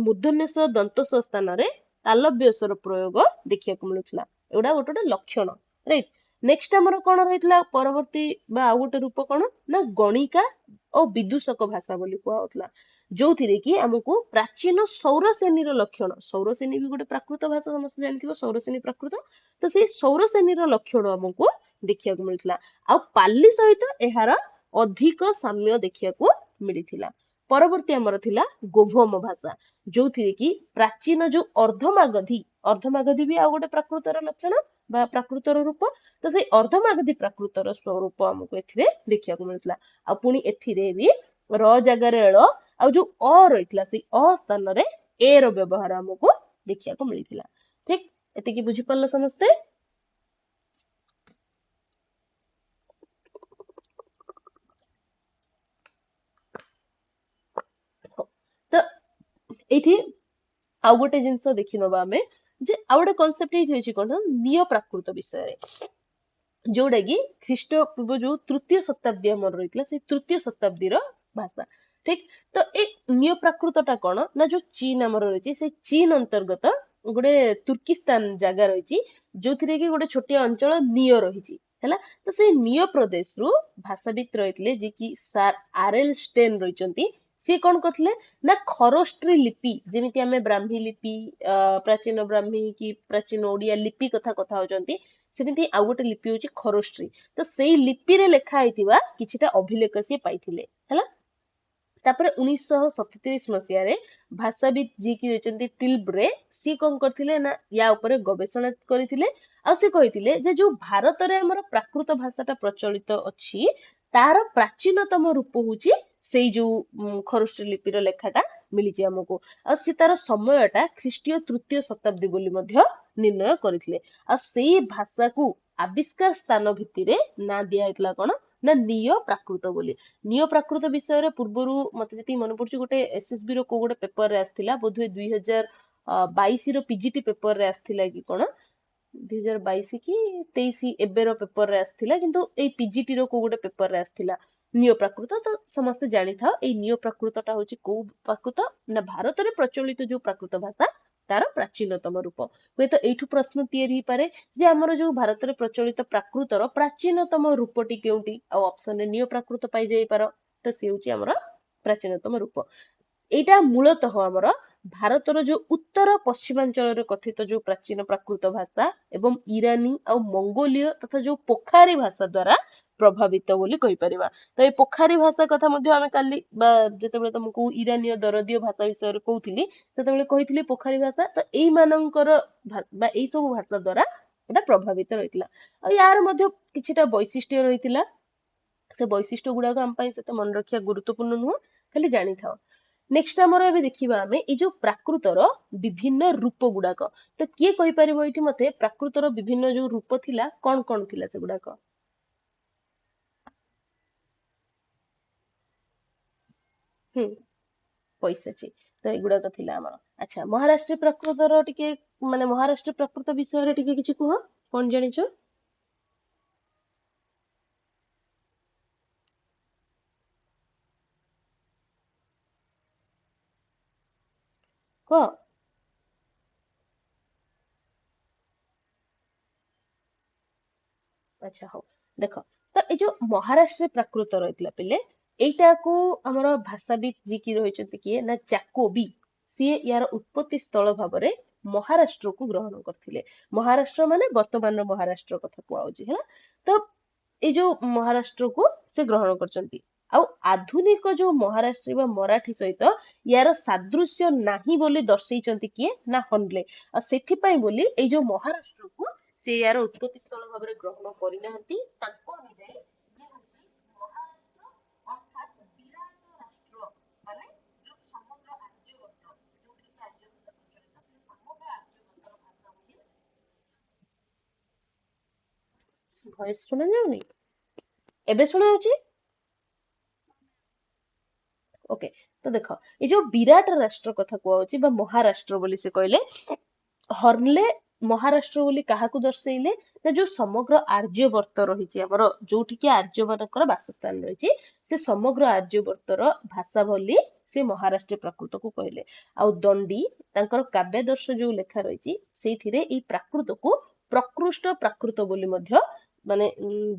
ମୂର୍ଧନ୍ୟସ ଦନ୍ତସ ସ୍ଥାନରେ ତାଲବ୍ୟସର ପ୍ରୟୋଗ ଦେଖିବାକୁ ମିଳୁଥିଲା। ଏଗୁଡା ଗୋଟେ ଗୋଟେ ଲକ୍ଷଣ, ରାଇଟ। ନେକ୍ସଟ ଆମର କଣ ରହିଥିଲା ପରବର୍ତ୍ତୀ ବା ଆଉ ଗୋଟେ ରୂପ କଣ ନା ଗଣିକା ଓ ବିଦୂଷକ ଭାଷା ବୋଲି କୁହାଯାଉଥିଲା, ଯୋଉଥିରେ କି ଆମକୁ ପ୍ରାଚୀନ ସୌରସେନୀର ଲକ୍ଷଣ, ସୌରସେନୀ ବି ଗୋଟେ ପ୍ରାକୃତ ଭାଷା, ସମସ୍ତେ ଜାଣିଥିବ ସୌରସେନୀ ପ୍ରାକୃତ, ତ ସେଇ ସୌରସେନୀର ଲକ୍ଷଣ ଆମକୁ ଦେଖିବାକୁ ମିଳିଥିଲା। ଆଉ ପାଲି ସହିତ ଏହାର ଅଧିକ ସାମ୍ୟ ଦେଖିବାକୁ ମିଳିଥିଲା। ପରବର୍ତ୍ତୀ ଆମର ଥିଲା ଗୋଭମ ଭାଷା, ଯୋଉଥିରେ କି ପ୍ରାଚୀନ ଯୋଉ ଅର୍ଦ୍ଧମାଗଧୀ ବି ଆଉ ଗୋଟେ ପ୍ରାକୃତର ଲକ୍ଷଣ ବା ପ୍ରାକୃତର ରୂପ, ତ ସେଇ ଅର୍ଦ୍ଧମାଗଧୀ ପ୍ରାକୃତର ସ୍ୱରୂପ ଆମକୁ ଏଥିରେ ଦେଖିବାକୁ ମିଳୁଥିଲା। ଆଉ ପୁଣି ଏଥିରେ ବି ର ଜାଗାରେ ଳ ଆଉ ଯୋଉ ଅ ରହିଥିଲା ସେଇ ଅ ସ୍ଥାନରେ ଏ ର ବ୍ୟବହାର ଆମକୁ ଦେଖିବାକୁ ମିଳିଥିଲା। ଠିକ, ଏତିକି ବୁଝିପାରିଲ ସମସ୍ତେ? ତ ଏଇଠି ଆଉ ଗୋଟେ ଜିନିଷ ଦେଖିନବା ଆମେ ଯେ ଆଉ ଗୋଟେ କନସେପ୍ଟ ଏଇଠି ଅଛି କଣ ନିୟ ପ୍ରାକୃତ ବିଷୟରେ, ଯୋଉଟା କି ଖ୍ରୀଷ୍ଟ ପୂର୍ବ ଯୋଉ 3ୟ ଶତାବ୍ଦୀ ଆମର ରହିଥିଲା ସେଇ 3ୟ ଶତାବ୍ଦୀର ଭାଷା। ଠିକ, ତ ଏଇ ନିୟ ପ୍ରାକୃତଟା କଣ ନା ଯୋଉ ଚୀନ ଆମର ରହିଛି ସେଇ ଚୀନ ଅନ୍ତର୍ଗତ ଗୋଟେ ତୁର୍କିସ୍ତାନ ଜାଗା ରହିଛି, ଯୋଉଥିରେ କି ଗୋଟେ ଛୋଟିଆ ଅଞ୍ଚଳ ନିୟ ରହିଛି ହେଲା। ତ ସେଇ ନିୟ ପ୍ରଦେଶରୁ ଭାଷାବିତ ରହିଥିଲେ ଯିଏ କି ସାର୍ ଆରଏଲ ଷ୍ଟେନ ରହିଛନ୍ତି। ସିଏ କଣ କରିଥିଲେ ନା ଖରୋଷ୍ଟ୍ରୀ ଲିପି, ଯେମିତି ଆମେ ବ୍ରାହ୍ମୀ ଲିପି, ପ୍ରାଚୀନ ବ୍ରାହ୍ମୀ କି ପ୍ରାଚୀନ ଓଡିଆ ଲିପି କଥା ହଉଛନ୍ତି, ସେମିତି ଆଉ ଗୋଟେ ଲିପି ହଉଛି ଖରୋଷ୍ଟ୍ରୀ। ତ ସେଇ ଲିପିରେ ଲେଖା ହେଇଥିବା କିଛିଟା ଅଭିଲେଖ ସିଏ ପାଇଥିଲେ ହେଲା। ତାପରେ 1937 ମସିହାରେ ଭାଷାବିତ ଯିଏକି ରହିଛନ୍ତି ଟିଲବ୍ରେ, ସିଏ କଣ କରିଥିଲେ ନା ୟା ଉପରେ ଗବେଷଣା କରିଥିଲେ। ଆଉ ସେ କହିଥିଲେ ଯେ ଯୋଉ ଭାରତରେ ଆମର ପ୍ରାକୃତ ଭାଷାଟା ପ୍ରଚଳିତ ଅଛି ତାର ପ୍ରାଚୀନତମ ରୂପ ହଉଛି ସେଇ ଯୋଉ ଖରୋଷ୍ଟ୍ରୀ ଲିପିର ଲେଖାଟା ମିଳିଛି ଆମକୁ। ଆଉ ସେ ତାର ସମୟଟା ଖ୍ରୀଷ୍ଟୀୟ 3ୟ ଶତାବ୍ଦୀ ବୋଲି ମଧ୍ୟ ନିର୍ଣ୍ଣୟ କରିଥିଲେ। ଆଉ ସେଇ ଭାଷାକୁ ଆବିଷ୍କାର ସ୍ଥାନ ଭିତ୍ତିରେ ନାଁ ଦିଆଯାଇଥିଲା କଣ ନା ନିୟ ପ୍ରାକୃତ ବୋଲି। ନିୟ ପ୍ରାକୃତ ବିଷୟରେ ପୂର୍ବରୁ ମତେ ଯେତିକି ମନେ ପଡୁଛି ଗୋଟେ ଏସଏସବି ର କୋଉ ଗୋଟେ ପେପରରେ ଆସିଥିଲା, ବୋଧହୁଏ 2022 ର ପିଜିଟି ପେପରରେ ଆସିଥିଲା କି କଣ, 2022 କି 23 ଏବେର ପେପରରେ ଆସିଥିଲା, କିନ୍ତୁ ଏଇ ପିଜିଟି ର କୋଉ ଗୋଟେ ପେପରରେ ଆସିଥିଲା ନିୟ ପ୍ରାକୃତ। ତ ସମସ୍ତେ ଜାଣିଥାଅ ଏଇ ନିୟ ପ୍ରାକୃତଟା ହଉଛି କୋଉ ପ୍ରାକୃତ ନା ଭାରତରେ ପ୍ରଚଳିତ ଯୋଉ ପ୍ରାକୃତ ଭାଷା ତାର ପ୍ରାଚୀନତମ ରୂପ। ହୁଏତ ଏଇଠୁ ପ୍ରଶ୍ନ ତିଆରି ହେଇପାରେ ଯେ ଆମର ଯୋଉ ଭାରତରେ ପ୍ରଚଳିତ ପ୍ରାକୃତର ପ୍ରାଚୀନତମ ରୂପଟି କେଉଁଠି, ଆଉ ଅପସନରେ ନିୟ ପ୍ରାକୃତ ପାଇଯାଇପାର, ତ ସେ ହଉଛି ଆମର ପ୍ରାଚୀନତମ ରୂପ। ଏଇଟା ମୂଳତଃ ଆମର ଭାରତର ଯୋଉ ଉତ୍ତର ପଶ୍ଚିମାଞ୍ଚଳରେ କଥିତ ଯୋଉ ପ୍ରାଚୀନ ପ୍ରାକୃତ ଭାଷା ଏବଂ ଇରାନୀ ଆଉ ମଙ୍ଗୋଲୀୟ ତଥା ଯୋଉ ପୋଖାରୀ ଭାଷା ଦ୍ଵାରା ପ୍ରଭାବିତ ବୋଲି କହିପାରିବା। ତ ଏଇ ପୋଖାରୀ ଭାଷା କଥା ମଧ୍ୟ ଆମେ କାଲି ବା ଯେତେବେଳେ ତମକୁ ଇରାନୀୟ ଦରଦୀୟ ଭାଷା ବିଷୟରେ କହୁଥିଲି ସେତେବେଳେ କହିଥିଲି ପୋଖାରୀ ଭାଷା। ତ ଏଇମାନଙ୍କର ବା ଏଇ ସବୁ ଭାଷା ଦ୍ଵାରା ଏଟା ପ୍ରଭାବିତ ରହିଥିଲା। ଆଉ ୟାର ମଧ୍ୟ କିଛିଟା ବୈଶିଷ୍ଟ୍ୟ ରହିଥିଲା, ସେ ବୈଶିଷ୍ଟ୍ୟ ଗୁଡାକ ଆମ ପାଇଁ ସେତେ ମନେ ରଖିବା ଗୁରୁତ୍ୱପୂର୍ଣ୍ଣ ନୁହଁ, ଖାଲି ଜାଣିଥାଅ। ନେକ୍ସଟ ଆମର ଏବେ ଦେଖିବା ଆମେ ଏଇ ଯୋଉ ପ୍ରାକୃତର ବିଭିନ୍ନ ରୂପ ଗୁଡାକ। ତ କିଏ କହିପାରିବ ଏଇଠି ମତେ ପ୍ରାକୃତର ବିଭିନ୍ନ ଯୋଉ ରୂପ ଥିଲା କଣ କଣ ଥିଲା ସେଗୁଡାକ? ହୁଁ ପଇସାଚି। ତ ଏଗୁଡାକ ଥିଲା ଆମର। ଆଚ୍ଛା, ମହାରାଷ୍ଟ୍ର ପ୍ରାକୃତର ଟିକେ ମାନେ ମହାରାଷ୍ଟ୍ର ପ୍ରାକୃତ ବିଷୟରେ ଟିକେ କିଛି କୁହ, କଣ ଜାଣିଛ? କୁହ। ଆଚ୍ଛା ହଉ, ଦେଖ, ତ ଏଇ ଯୋଉ ମହାରାଷ୍ଟ୍ର ପ୍ରାକୃତ ରହିଥିଲା ପିଲେ, ଏଇଟାକୁ ଆମର ଭାଷାବିତ୍ ଯିଏ କି ରହିଛନ୍ତି କିଏ ନା ଜାକୋବି, ସିଏ ୟାର ଉତ୍ପତ୍ତି ସ୍ଥଳ ଭାବରେ ମହାରାଷ୍ଟ୍ରକୁ ଗ୍ରହଣ କରିଥିଲେ। ମହାରାଷ୍ଟ୍ର ମାନେ ବର୍ତ୍ତମାନର ମହାରାଷ୍ଟ୍ର କଥା କୁହାହଉଛି ହେଲା। ତ ଏଇ ଯୋଉ ମହାରାଷ୍ଟ୍ରକୁ ସେ ଗ୍ରହଣ କରିଛନ୍ତି। ଆଉ ଆଧୁନିକ ଯୋଉ ମହାରାଷ୍ଟ୍ରୀ ବା ମରାଠୀ ସହିତ ୟାର ସାଦୃଶ୍ୟ ନାହିଁ ବୋଲି ଦର୍ଶେଇଛନ୍ତି କିଏ ନା ହନଲେ। ଆଉ ସେଥିପାଇଁ ବୋଲି ଏଇ ଯୋଉ ମହାରାଷ୍ଟ୍ରକୁ ସେ ୟାର ଉତ୍ପତ୍ତି ସ୍ଥଳ ଭାବରେ ଗ୍ରହଣ କରିନାହାନ୍ତି। ତାଙ୍କ ଅନୁଯାୟୀ ଇଏ ହଉଛି ମହାରାଷ୍ଟ୍ର ଅର୍ଥାତ୍ ବିରାଟ ରାଷ୍ଟ୍ର, ମାନେ ଯୋଉ ସମଗ୍ର ଆର୍ଯ୍ୟବର୍ତ୍ତ, ଯୋଉଠି କି ଆର୍ଯ୍ୟବର୍ତ୍ତ ପ୍ରଚଳିତ, ସେ ସମଗ୍ର ଆର୍ଯ୍ୟବର୍ତ୍ତର ଭାଷା ବୋଲି। ଭଏସ ଶୁଣା ଯାଉନି? ଏବେ ଶୁଣା ଯାଉଛି? ଓକେ, ତ ଦେଖ, ଏଇ ଯୋଉ ବିରାଟ ରାଷ୍ଟ୍ର କଥା କୁହାହଉଛି ବା ମହାରାଷ୍ଟ୍ର ବୋଲି ସେ କହିଲେ, ହର୍ଲେ ମହାରାଷ୍ଟ୍ର ବୋଲି କାହାକୁ ଦର୍ଶେଇଲେ ନା ଯୋଉ ସମଗ୍ର ଆର୍ଯ୍ୟବର୍ତ୍ତ ରହିଛି ଆମର, ଯୋଉଠିକି ଆର୍ଯ୍ୟ ମାନଙ୍କର ବାସସ୍ଥାନ ରହିଛି, ସେ ସମଗ୍ର ଆର୍ଯ୍ୟବର୍ତ୍ତର ଭାଷା ବୋଲି ସେ ମହାରାଷ୍ଟ୍ର ପ୍ରାକୃତକୁ କହିଲେ। ଆଉ ଦଣ୍ଡି ତାଙ୍କର କାବ୍ୟାଦର୍ଶ ଯୋଉ ଲେଖା ରହିଛି, ସେଇଥିରେ ଏଇ ପ୍ରାକୃତକୁ ପ୍ରକୃଷ୍ଟ ପ୍ରାକୃତ ବୋଲି ମଧ୍ୟ ମାନେ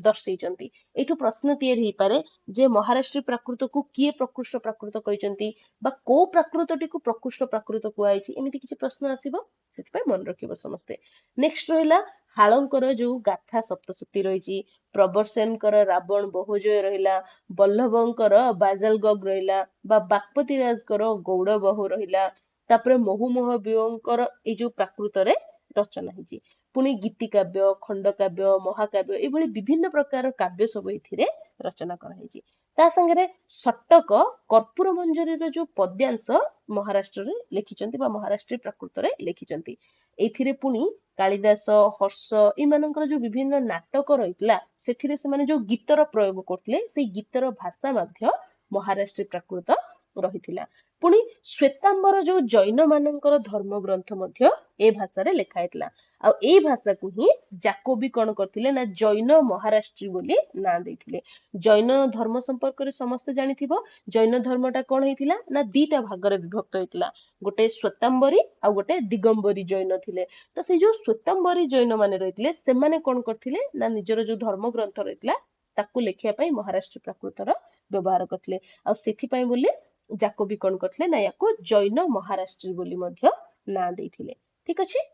ଦର୍ଶେଇଛନ୍ତି। ଏଇଠୁ ପ୍ରଶ୍ନ ତିଆରି ହେଇପାରେ ଯେ ମହାରାଷ୍ଟ୍ର ପ୍ରାକୃତକୁ କିଏ ପ୍ରକୃଷ୍ଟ ପ୍ରାକୃତ କହିଛନ୍ତି ବା କୋଉ ପ୍ରାକୃତଟିକୁ ପ୍ରକୃଷ୍ଟ ପ୍ରାକୃତ କୁହାଯାଇଛି, ଏମିତି କିଛି ପ୍ରଶ୍ନ ଆସିବ। ସେଥିପାଇଁ ମନେ ରଖିବ ସମସ୍ତେ। ନେକ୍ସଟ ରହିଲା ହାଳଙ୍କର ଯୋଉ ଗାଥା ସପ୍ତଶତୀ ରହିଛି, ପ୍ରବରସେନଙ୍କର ରାବଣ ବୋହଜୟ ରହିଲା, ବଲ୍ଲଭଙ୍କର ବାଜାଲଗଗ ରହିଲା, ବା ବାଗପତି ରାଜଙ୍କର ଗୌଡ ବହୁ ରହିଲା, ତାପରେ ମହୁମୋହବିୟଙ୍କର ଏଇ ଯୋଉ ପ୍ରାକୃତରେ ରଚନା ହେଇଛି। ପୁଣି ଗୀତିକାବ୍ୟ, ଖଣ୍ଡକାବ୍ୟ, ମହାକାବ୍ୟ, ଏଇଭଳି ବିଭିନ୍ନ ପ୍ରକାର କାବ୍ୟ ସବୁ ଏଥିରେ ରଚନା କରାଯାଇଛି। ତା ସାଙ୍ଗରେ ସଟକ କର୍ପୂର ମଞ୍ଜରୀର ଯୋଉ ପଦ୍ୟାଂଶ ମହାରାଷ୍ଟ୍ରରେ ଲେଖିଛନ୍ତି ବା ମହାରାଷ୍ଟ୍ର ପ୍ରାକୃତରେ ଲେଖିଛନ୍ତି। ଏଇଥିରେ ପୁଣି କାଳିଦାସ, ହର୍ଷ ଏମାନଙ୍କର ଯୋଉ ବିଭିନ୍ନ ନାଟକ ରହିଥିଲା, ସେଥିରେ ସେମାନେ ଯୋଉ ଗୀତର ପ୍ରୟୋଗ କରୁଥିଲେ, ସେଇ ଗୀତର ଭାଷା ମଧ୍ୟ ମହାରାଷ୍ଟ୍ର ପ୍ରାକୃତ ରହିଥିଲା। ପୁଣି ଶ୍ଵେତାମ୍ବର ଯୋଉ ଜୈନ ମାନଙ୍କର ଧର୍ମ ଗ୍ରନ୍ଥ ମଧ୍ୟ ଏ ଭାଷାରେ ଲେଖା ହେଇଥିଲା। ଆଉ ଏଇ ଭାଷାକୁ ହିଁ ଜାକୋବି କଣ କରିଥିଲେ ନା ଜୈନ ମହାରାଷ୍ଟ୍ରୀ ବୋଲି ନାଁ ଦେଇଥିଲେ। ଜୈନ ଧର୍ମ ସମ୍ପର୍କରେ ସମସ୍ତେ ଜାଣିଥିବ। ଜୈନ ଧର୍ମଟା କଣ ହେଇଥିଲା ନା ଦିଟା ଭାଗରେ ବିଭକ୍ତ ହେଇଥିଲା। ଗୋଟେ ଶ୍ଵେତାମ୍ବରୀ ଆଉ ଗୋଟେ ଦିଗମ୍ବରୀ ଜୈନ ଥିଲେ। ତ ସେଇ ଯୋଉ ଶ୍ଵେତାମ୍ବରୀ ଜୈନ ମାନେ ରହିଥିଲେ, ସେମାନେ କଣ କରିଥିଲେ ନା ନିଜର ଯୋଉ ଧର୍ମ ଗ୍ରନ୍ଥ ରହିଥିଲା ତାକୁ ଲେଖିବା ପାଇଁ ମହାରାଷ୍ଟ୍ର ପ୍ରାକୃତର ବ୍ୟବହାର କରିଥିଲେ। ଆଉ ସେଥିପାଇଁ ବୋଲି ଜାକୋବି କଣ କରିଥିଲେ ନା ୟାକୁ ଜୈନ ମହାରାଷ୍ଟ୍ରୀ ବୋଲି ମଧ୍ୟ ନାଁ ଦେଇଥିଲେ। ଠିକ ଅଛି।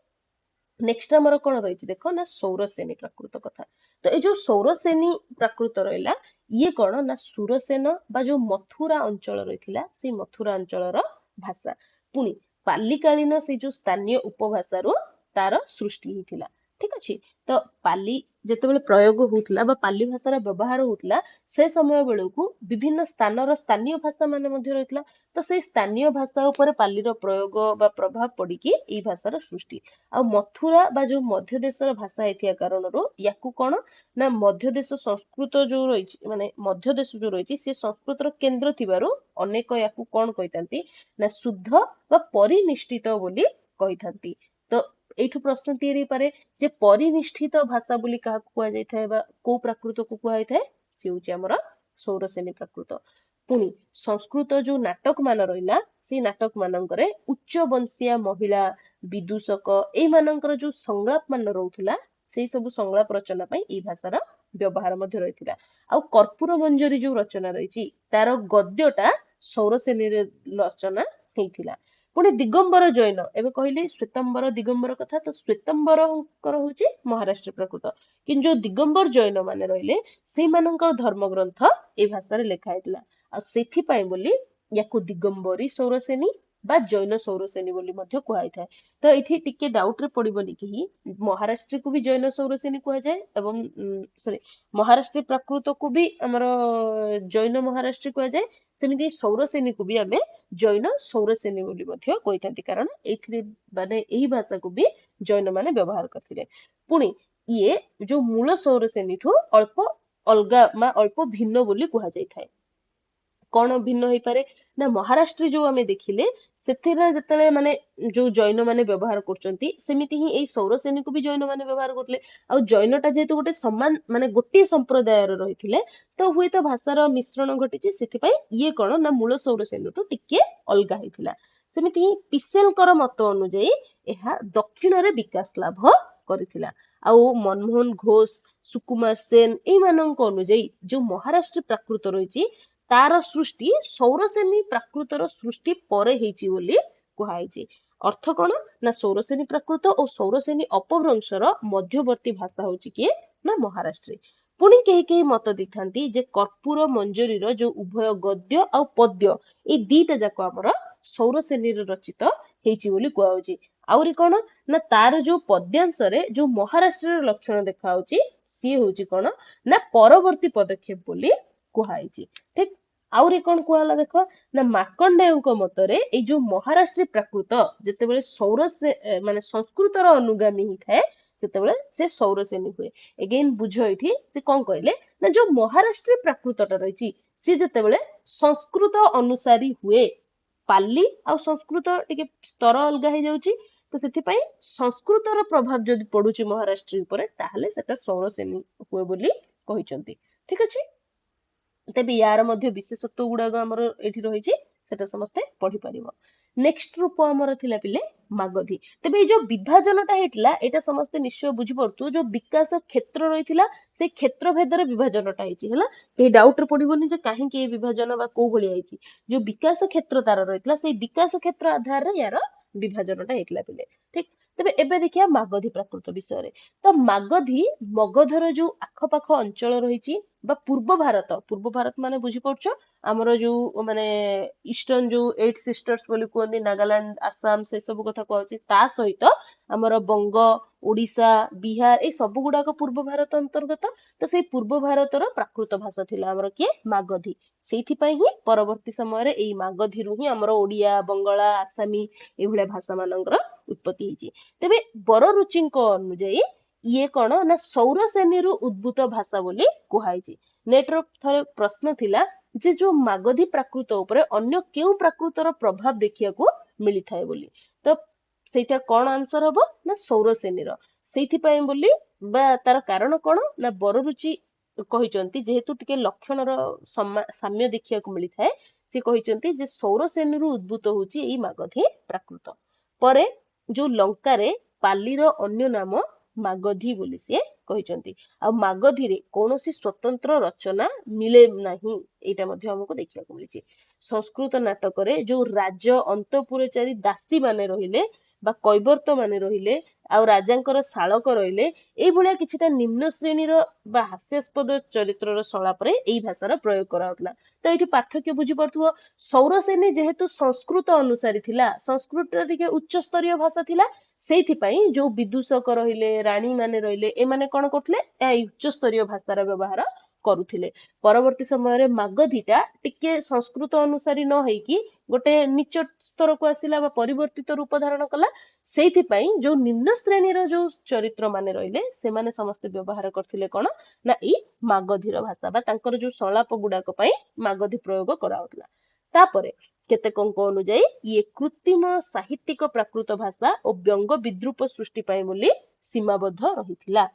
ନେକ୍ସଟ ଆମର କଣ ରହିଛି ଦେଖ ନା ସୌରସେନୀ ପ୍ରାକୃତ କଥା। ତ ଏଇ ଯୋଉ ସୌରସେନୀ ପ୍ରାକୃତ ରହିଲା, ଇଏ କଣ ନା ସୁରସେନ ବା ଯୋଉ ମଥୁରା ଅଞ୍ଚଳ ରହିଥିଲା, ସେଇ ମଥୁରା ଅଞ୍ଚଳର ଭାଷା। ପୁଣି ପାଲିକାଳୀନ ସେଇ ଯୋଉ ସ୍ଥାନୀୟ ଉପଭାଷାରୁ ତାର ସୃଷ୍ଟି ହେଇଥିଲା। ଠିକ ଅଛି। ତ ପାଲି ଯେତେବେଳେ ପ୍ରୟୋଗ ହଉଥିଲା ବା ପାଲି ଭାଷାର ବ୍ୟବହାର ହଉଥିଲା, ସେ ସମୟ ବେଳକୁ ବିଭିନ୍ନ ସ୍ଥାନର ସ୍ଥାନୀୟ ଭାଷା ମାନେ ମଧ୍ୟ ରହିଥିଲା। ତ ସେଇ ସ୍ଥାନୀୟ ଭାଷା ଉପରେ ପାଲିର ପ୍ରୟୋଗ ବା ପ୍ରଭାବ ପଡିକି ଏଇ ଭାଷାର ସୃଷ୍ଟି। ଆଉ ମଥୁରା ବା ଯୋଉ ମଧ୍ୟ ଦେଶର ଭାଷା ହେଇଥିବା କାରଣରୁ ୟାକୁ କଣ ନା ମଧ୍ୟ ଦେଶ ସଂସ୍କୃତ ଯୋଉ ରହିଛି, ମାନେ ମଧ୍ୟ ଦେଶ ଯୋଉ ରହିଛି, ସେ ସଂସ୍କୃତର କେନ୍ଦ୍ର ଥିବାରୁ ଅନେକ ୟାକୁ କଣ କହିଥାନ୍ତି ନା ଶୁଦ୍ଧ ବା ପରିନିଷ୍ଠିତ ବୋଲି କହିଥାନ୍ତି। ତ ଏଇଠୁ ପ୍ରଶ୍ନ ତିଆରି ହେଇପାରେ ଯେ ପରିନିଷ୍ଠିତ ଭାଷା ବୋଲି କାହାକୁ କୁହାଯାଇଥାଏ ବା କୋଉ ପ୍ରାକୃତକୁ କୁହାଯାଇଥାଏ? ସେ ହଉଛି ଆମର ସୌରସେନୀ ପ୍ରାକୃତ। ପୁଣି ସଂସ୍କୃତ ଯୋଉ ନାଟକ ମାନ ରହିଲା, ସେଇ ନାଟକ ମାନଙ୍କରେ ଉଚ୍ଚ ବଂଶୀୟ ମହିଳା ବିଦୂଷକ ଏଇମାନଙ୍କର ଯୋଉ ସଂଳାପ ମାନ ରହୁଥିଲା, ସେଇ ସବୁ ସଂଳାପ ରଚନା ପାଇଁ ଏଇ ଭାଷାର ବ୍ୟବହାର ମଧ୍ୟ ରହିଥିଲା। ଆଉ କର୍ପୂର ମଞ୍ଜରୀ ଯୋଉ ରଚନା ରହିଛି, ତାର ଗଦ୍ୟଟା ସୌରସେନୀରେ ରଚନା ହେଇଥିଲା। ପୁଣି ଦିଗମ୍ବର ଜୈନ, ଏବେ କହିଲି ଶ୍ଵେତାମ୍ବର ଦିଗମ୍ବର କଥା, ତ ଶ୍ଵେତାମ୍ବରଙ୍କର ହଉଛି ମହାରାଷ୍ଟ୍ର ପ୍ରାକୃତ। କିନ୍ତୁ ଯୋଉ ଦିଗମ୍ବର ଜୈନ ମାନେ ରହିଲେ, ସେଇମାନଙ୍କର ଧର୍ମ ଗ୍ରନ୍ଥ ଏଇ ଭାଷାରେ ଲେଖା ହେଇଥିଲା। ଆଉ ସେଥିପାଇଁ ବୋଲି ୟାକୁ ଦିଗମ୍ବରୀ ସୌରସେନୀ ବା ଜୈନ ସୌରସେନୀ ବୋଲି ମଧ୍ୟ କୁହାଯାଇଥାଏ। ତ ଏଇଠି ଟିକେ ଡାଉଟ ରେ ପଡିବନି କି ମହାରାଷ୍ଟ୍ରକୁ ବି ଜୈନ ସୌରସେନୀ କୁହାଯାଏ ଏବଂ ସରି ମହାରାଷ୍ଟ୍ର ପ୍ରାକୃତକୁ ବି ଆମର ଜୈନ ମହାରାଷ୍ଟ୍ର କୁହାଯାଏ। ସେମିତି ସୌରସେନୀକୁ ବି ଆମେ ଜୈନ ସୌରସେନୀ ବୋଲି ମଧ୍ୟ କହିଥାନ୍ତି, କାରଣ ଏଇଥିରେ ମାନେ ଏହି ଭାଷାକୁ ବି ଜୈନ ମାନେ ବ୍ୟବହାର କରିଥିଲେ। ପୁଣି ଇଏ ଯୋଉ ମୂଳ ସୌରସେନୀଠୁ ଅଳ୍ପ ଅଲଗା ବା ଅଳ୍ପ ଭିନ୍ନ ବୋଲି କୁହାଯାଇଥାଏ। कौन भिन्न हो पारे ना महाराष्ट्र जो आम देखिले ସେଥିରେ ଯେତେବେଳେ ମାନେ ଯୋଉ ଜୈନ ମାନେ ବ୍ୟବହାର କରୁଛନ୍ତି ସେମିତି ହିଁ ଏଇ ସୌରସେନୀକୁ ବି ଜୈନ ମାନେ ବ୍ୟବହାର କରୁଥିଲେ। ଆଉ ଜୈନଟା ଯେହେତୁ ଗୋଟେ ସମାନ ମାନେ ଗୋଟିଏ ସମ୍ପ୍ରଦାୟର ରହିଥିଲେ ତ ହୁଏତ ଭାଷାର ମିଶ୍ରଣ ଘଟିଛି, ସେଥିପାଇଁ ଇଏ କଣ ନା ମୂଳ ସୌରସେନୀଠୁ ଟିକେ ଅଲଗା ହେଇଥିଲା। ସେମିତି ହିଁ ପିସେଲଙ୍କର ମତ ଅନୁଯାୟୀ ଏହା ଦକ୍ଷିଣରେ ବିକାଶ ଲାଭ କରିଥିଲା। ଆଉ ମନମୋହନ ଘୋଷ, ସୁକୁମାର ସେନ ଏଇମାନଙ୍କ ଅନୁଯାୟୀ ଯୋଉ ମହାରାଷ୍ଟ୍ର ପ୍ରାକୃତ ରହିଛି ତାର ସୃଷ୍ଟି ସୌରସେନୀ ପ୍ରାକୃତର ସୃଷ୍ଟି ପରେ ହେଇଛି ବୋଲି କୁହାଯାଇଛି। ଅର୍ଥ କଣ ନା ସୌରସେନୀ ପ୍ରାକୃତ ଓ ସୌରସେନୀ ଅପଭ୍ରଂଶର ମଧ୍ୟବର୍ତ୍ତୀ ଭାଷା ହଉଛି କିଏ ନା ମହାରାଷ୍ଟ୍ରୀ। ପୁଣି କେହି କେହି ମତ ଦେଇଥାନ୍ତି ଯେ କର୍ପୂର ମଞ୍ଜରୀର ଯୋଉ ଉଭୟ ଗଦ୍ୟ ଆଉ ପଦ୍ୟ ଏଇ ଦିଟା ଯାକ ଆମର ସୌରସେନୀର ରଚିତ ହେଇଛି ବୋଲି କୁହାଯାଉଛି। ଆହୁରି କଣ ନା ତାର ଯୋଉ ପଦ୍ୟାଂଶରେ ଯୋଉ ମହାରାଷ୍ଟ୍ରର ଲକ୍ଷଣ ଦେଖାଯାଉଛି ସିଏ ହଉଛି କଣ ନା ପରବର୍ତ୍ତୀ ପଦକ୍ଷେପ ବୋଲି କୁହାଯାଇଛି। ଠିକ ଆହୁରି କଣ କୁହାଗଲା ଦେଖ ନା ମାର୍କଣ୍ଡେୟଙ୍କ ମତରେ ଏଇ ଯୋଉ ମହାରାଷ୍ଟ୍ରୀ ପ୍ରାକୃତ ଯେତେବେଳେ ମାନେ ସଂସ୍କୃତର ଅନୁଗାମୀ ହେଇଥାଏ ସେତେବେଳେ ସେ ସୌରସେନୀ ହୁଏ। ଏଗେନ୍ ବୁଝ ଏଇଠି ସେ କଣ କହିଲେ ନା ଯୋଉ ମହାରାଷ୍ଟ୍ରୀ ପ୍ରାକୃତଟା ରହିଛି ସିଏ ଯେତେବେଳେ ସଂସ୍କୃତ ଅନୁସାରୀ ହୁଏ, ପାଲି ଆଉ ସଂସ୍କୃତ ଟିକେ ସ୍ତର ଅଲଗା ହେଇଯାଉଛି ତ ସେଥିପାଇଁ ସଂସ୍କୃତର ପ୍ରଭାବ ଯଦି ପଡୁଛି ମହାରାଷ୍ଟ୍ର ଉପରେ ତାହେଲେ ସେଟା ସୌରସେନୀ ହୁଏ ବୋଲି କହିଛନ୍ତି। ଠିକ ଅଛି, ତେବେ ୟାର ମଧ୍ୟ ବିଶେଷତ୍ୱ ଗୁଡାକ ଆମର ଏଠି ରହିଛି ସେଟା ସମସ୍ତେ ପଢିପାରିବ। ନେକ୍ସଟ ରୂପ ଆମର ଥିଲା ପିଲେ ମାଗଧୀ। ତେବେ ଏଇ ଯୋଉ ବିଭାଜନଟା ହେଇଥିଲା ଏଇଟା ସମସ୍ତେ ନିଶ୍ଚୟ ବୁଝିପାରୁଥିବ, ଯୋଉ ବିକାଶ କ୍ଷେତ୍ର ରହିଥିଲା ସେଇ କ୍ଷେତ୍ର ଭେଦରେ ବିଭାଜନଟା ହେଇଛି ହେଲା। କେହି ଡାଉଟରେ ପଡିବନି ଯେ କାହିଁକି ଏ ବିଭାଜନ ବା କୋଉ ଭଳିଆ ହେଇଛି। ଯୋଉ ବିକାଶ କ୍ଷେତ୍ର ତାର ରହିଥିଲା ସେଇ ବିକାଶ କ୍ଷେତ୍ର ଆଧାରରେ ୟାର ବିଭାଜନଟା ହେଇଥିଲା ପିଲେ। ଠିକ, ତେବେ ଏବେ ଦେଖିବା ମାଗଧୀ ପ୍ରାକୃତ ବିଷୟରେ। ତ ମାଗଧୀ ମଗଧର ଯୋଉ ଆଖପାଖ ଅଞ୍ଚଳ ରହିଛି ବା ପୂର୍ବ ଭାରତ ମାନେ ବୁଝିପାରୁଛ ଆମର ଯୋଉ ମାନେ ଇଷ୍ଟର୍ନ ଯୋଉ 8 ସିଷ୍ଟର୍ସ ବୋଲି କୁହନ୍ତି ନାଗାଲାଣ୍ଡ, ଆସାମ ସେ ସବୁ କଥା କୁହାଯାଉଛି, ତା ସହିତ ଆମର ବଙ୍ଗ, ଓଡିଶା, ବିହାର ଏଇ ସବୁ ଗୁଡାକ ପୂର୍ବ ଭାରତ ଅନ୍ତର୍ଗତ। ତ ସେଇ ପୂର୍ବ ଭାରତର ପ୍ରାକୃତ ଭାଷା ଥିଲା ଆମର କିଏ ମାଗଧୀ। ସେଇଥିପାଇଁ ହିଁ ପରବର୍ତ୍ତୀ ସମୟରେ ଏଇ ମାଗଧୀରୁ ହିଁ ଆମର ଓଡିଆ, ବଙ୍ଗଳା, ଆସାମୀ ଏଇଭଳିଆ ଭାଷା ମାନଙ୍କର ଉତ୍ପତ୍ତି ହେଇଛି। ତେବେ ବରରୁଚିଙ୍କ ଅନୁଯାୟୀ ଇଏ କଣ ନା ସୌରସେନୀରୁ ଉଦ୍ଭୂତ ଭାଷା ବୋଲି କୁହାଯାଇଛି। ନେଟର ଥରେ ପ୍ରଶ୍ନ ଥିଲା ଯେ ଯୋଉ ମାଗଧୀ ପ୍ରାକୃତ ଉପରେ ଅନ୍ୟ କେଉଁ ପ୍ରାକୃତର ପ୍ରଭାବ ଦେଖିବାକୁ ମିଳିଥାଏ ବୋଲି, ତ ସେଇଟା କଣ ଆନ୍ସର ହବ ନା ସୌରସେନୀର। ସେଇଥିପାଇଁ ବୋଲି ବା ତାର କାରଣ କଣ ନା ବରରୁଚି କହିଛନ୍ତି ଯେହେତୁ ଟିକେ ଲକ୍ଷଣର ସାମ୍ୟ ଦେଖିବାକୁ ମିଳିଥାଏ, ସେ କହିଛନ୍ତି ଯେ ସୌରସେନୀରୁ ଉଦ୍ଭୂତ ହଉଛି ଏଇ ମାଗଧୀ ପ୍ରାକୃତ। ପରେ ଯୋଉ ଲଙ୍କାରେ ପାଲିର ଅନ୍ୟ ନାମ ମାଗଧୀ ବୋଲି ସିଏ କହିଛନ୍ତି। ଆଉ ମାଗଧୀରେ କୌଣସି ସ୍ୱତନ୍ତ୍ର ରଚନା ମିଳେ ନାହିଁ, ଏଇଟା ମଧ୍ୟ ଆମକୁ ଦେଖିବାକୁ ମିଳିଛି। ସଂସ୍କୃତ ନାଟକରେ ଯୋଉ ରାଜ ଅନ୍ତପୁରଚାରୀ ଦାସୀ ମାନେ ରହିଲେ ବା କୈବର୍ତ୍ତ ମାନେ ରହିଲେ ଆଉ ରାଜାଙ୍କର ଶାଳକ ରହିଲେ ଏଇଭଳିଆ କିଛିଟା ନିମ୍ନ ଶ୍ରେଣୀର ବା ହାସ୍ୟାସ୍ପଦ ଚରିତ୍ରର ସଂଳାପରେ ଏଇ ଭାଷାର ପ୍ରୟୋଗ କରାଯାଉଥିଲା। ତ ଏଇଠି ପାର୍ଥକ୍ୟ ବୁଝିପାରୁଥିବ, ସୌରସେନୀ ଯେହେତୁ ସଂସ୍କୃତ ଅନୁସାରୀ ଥିଲା, ସଂସ୍କୃତ ଟିକେ ଉଚ୍ଚ ସ୍ତରୀୟ ଭାଷା ଥିଲା, ସେଇଥିପାଇଁ ଯୋଉ ବିଦୂଷକ ରହିଲେ, ରାଣୀ ମାନେ ରହିଲେ ଏମାନେ କଣ କରୁଥିଲେ ଏହି ଉଚ୍ଚ ସ୍ତରୀୟ ଭାଷାର ବ୍ୟବହାର କରୁଥିଲେ। ପରବର୍ତ୍ତୀ ସମୟରେ ମାଗଧୀଟା ଟିକେ ସଂସ୍କୃତ ଅନୁସାରୀ ନ ହେଇକି ଗୋଟେ ନିଚ ସ୍ତରକୁ ଆସିଲା ବା ପରିବର୍ତ୍ତିତ ରୂପ ଧାରଣ କଲା। ସେଇଥିପାଇଁ ଯୋଉ ନିମ୍ନ ଶ୍ରେଣୀର ଯୋଉ ଚରିତ୍ର ମାନେ ରହିଲେ ସେମାନେ ସମସ୍ତେ ବ୍ୟବହାର କରିଥିଲେ କଣ ନା ଏଇ ମାଗଧୀର ଭାଷା ବା ତାଙ୍କର ଯୋଉ ସଂଳାପ ଗୁଡାକ ପାଇଁ ମାଗଧୀ ପ୍ରୟୋଗ କରାଯାଉଥିଲା। ତାପରେ କେତେକଙ୍କ ଅନୁଯାୟୀ ଇଏ କୃତ୍ରିମ ସାହିତ୍ୟିକ ପ୍ରାକୃତ ଭାଷା ଓ ବ୍ୟଙ୍ଗ ବିଦ୍ରୂପ ସୃଷ୍ଟି ପାଇଁ ବୋଲି ସୀମାବଦ୍ଧ ରହିଥିଲା।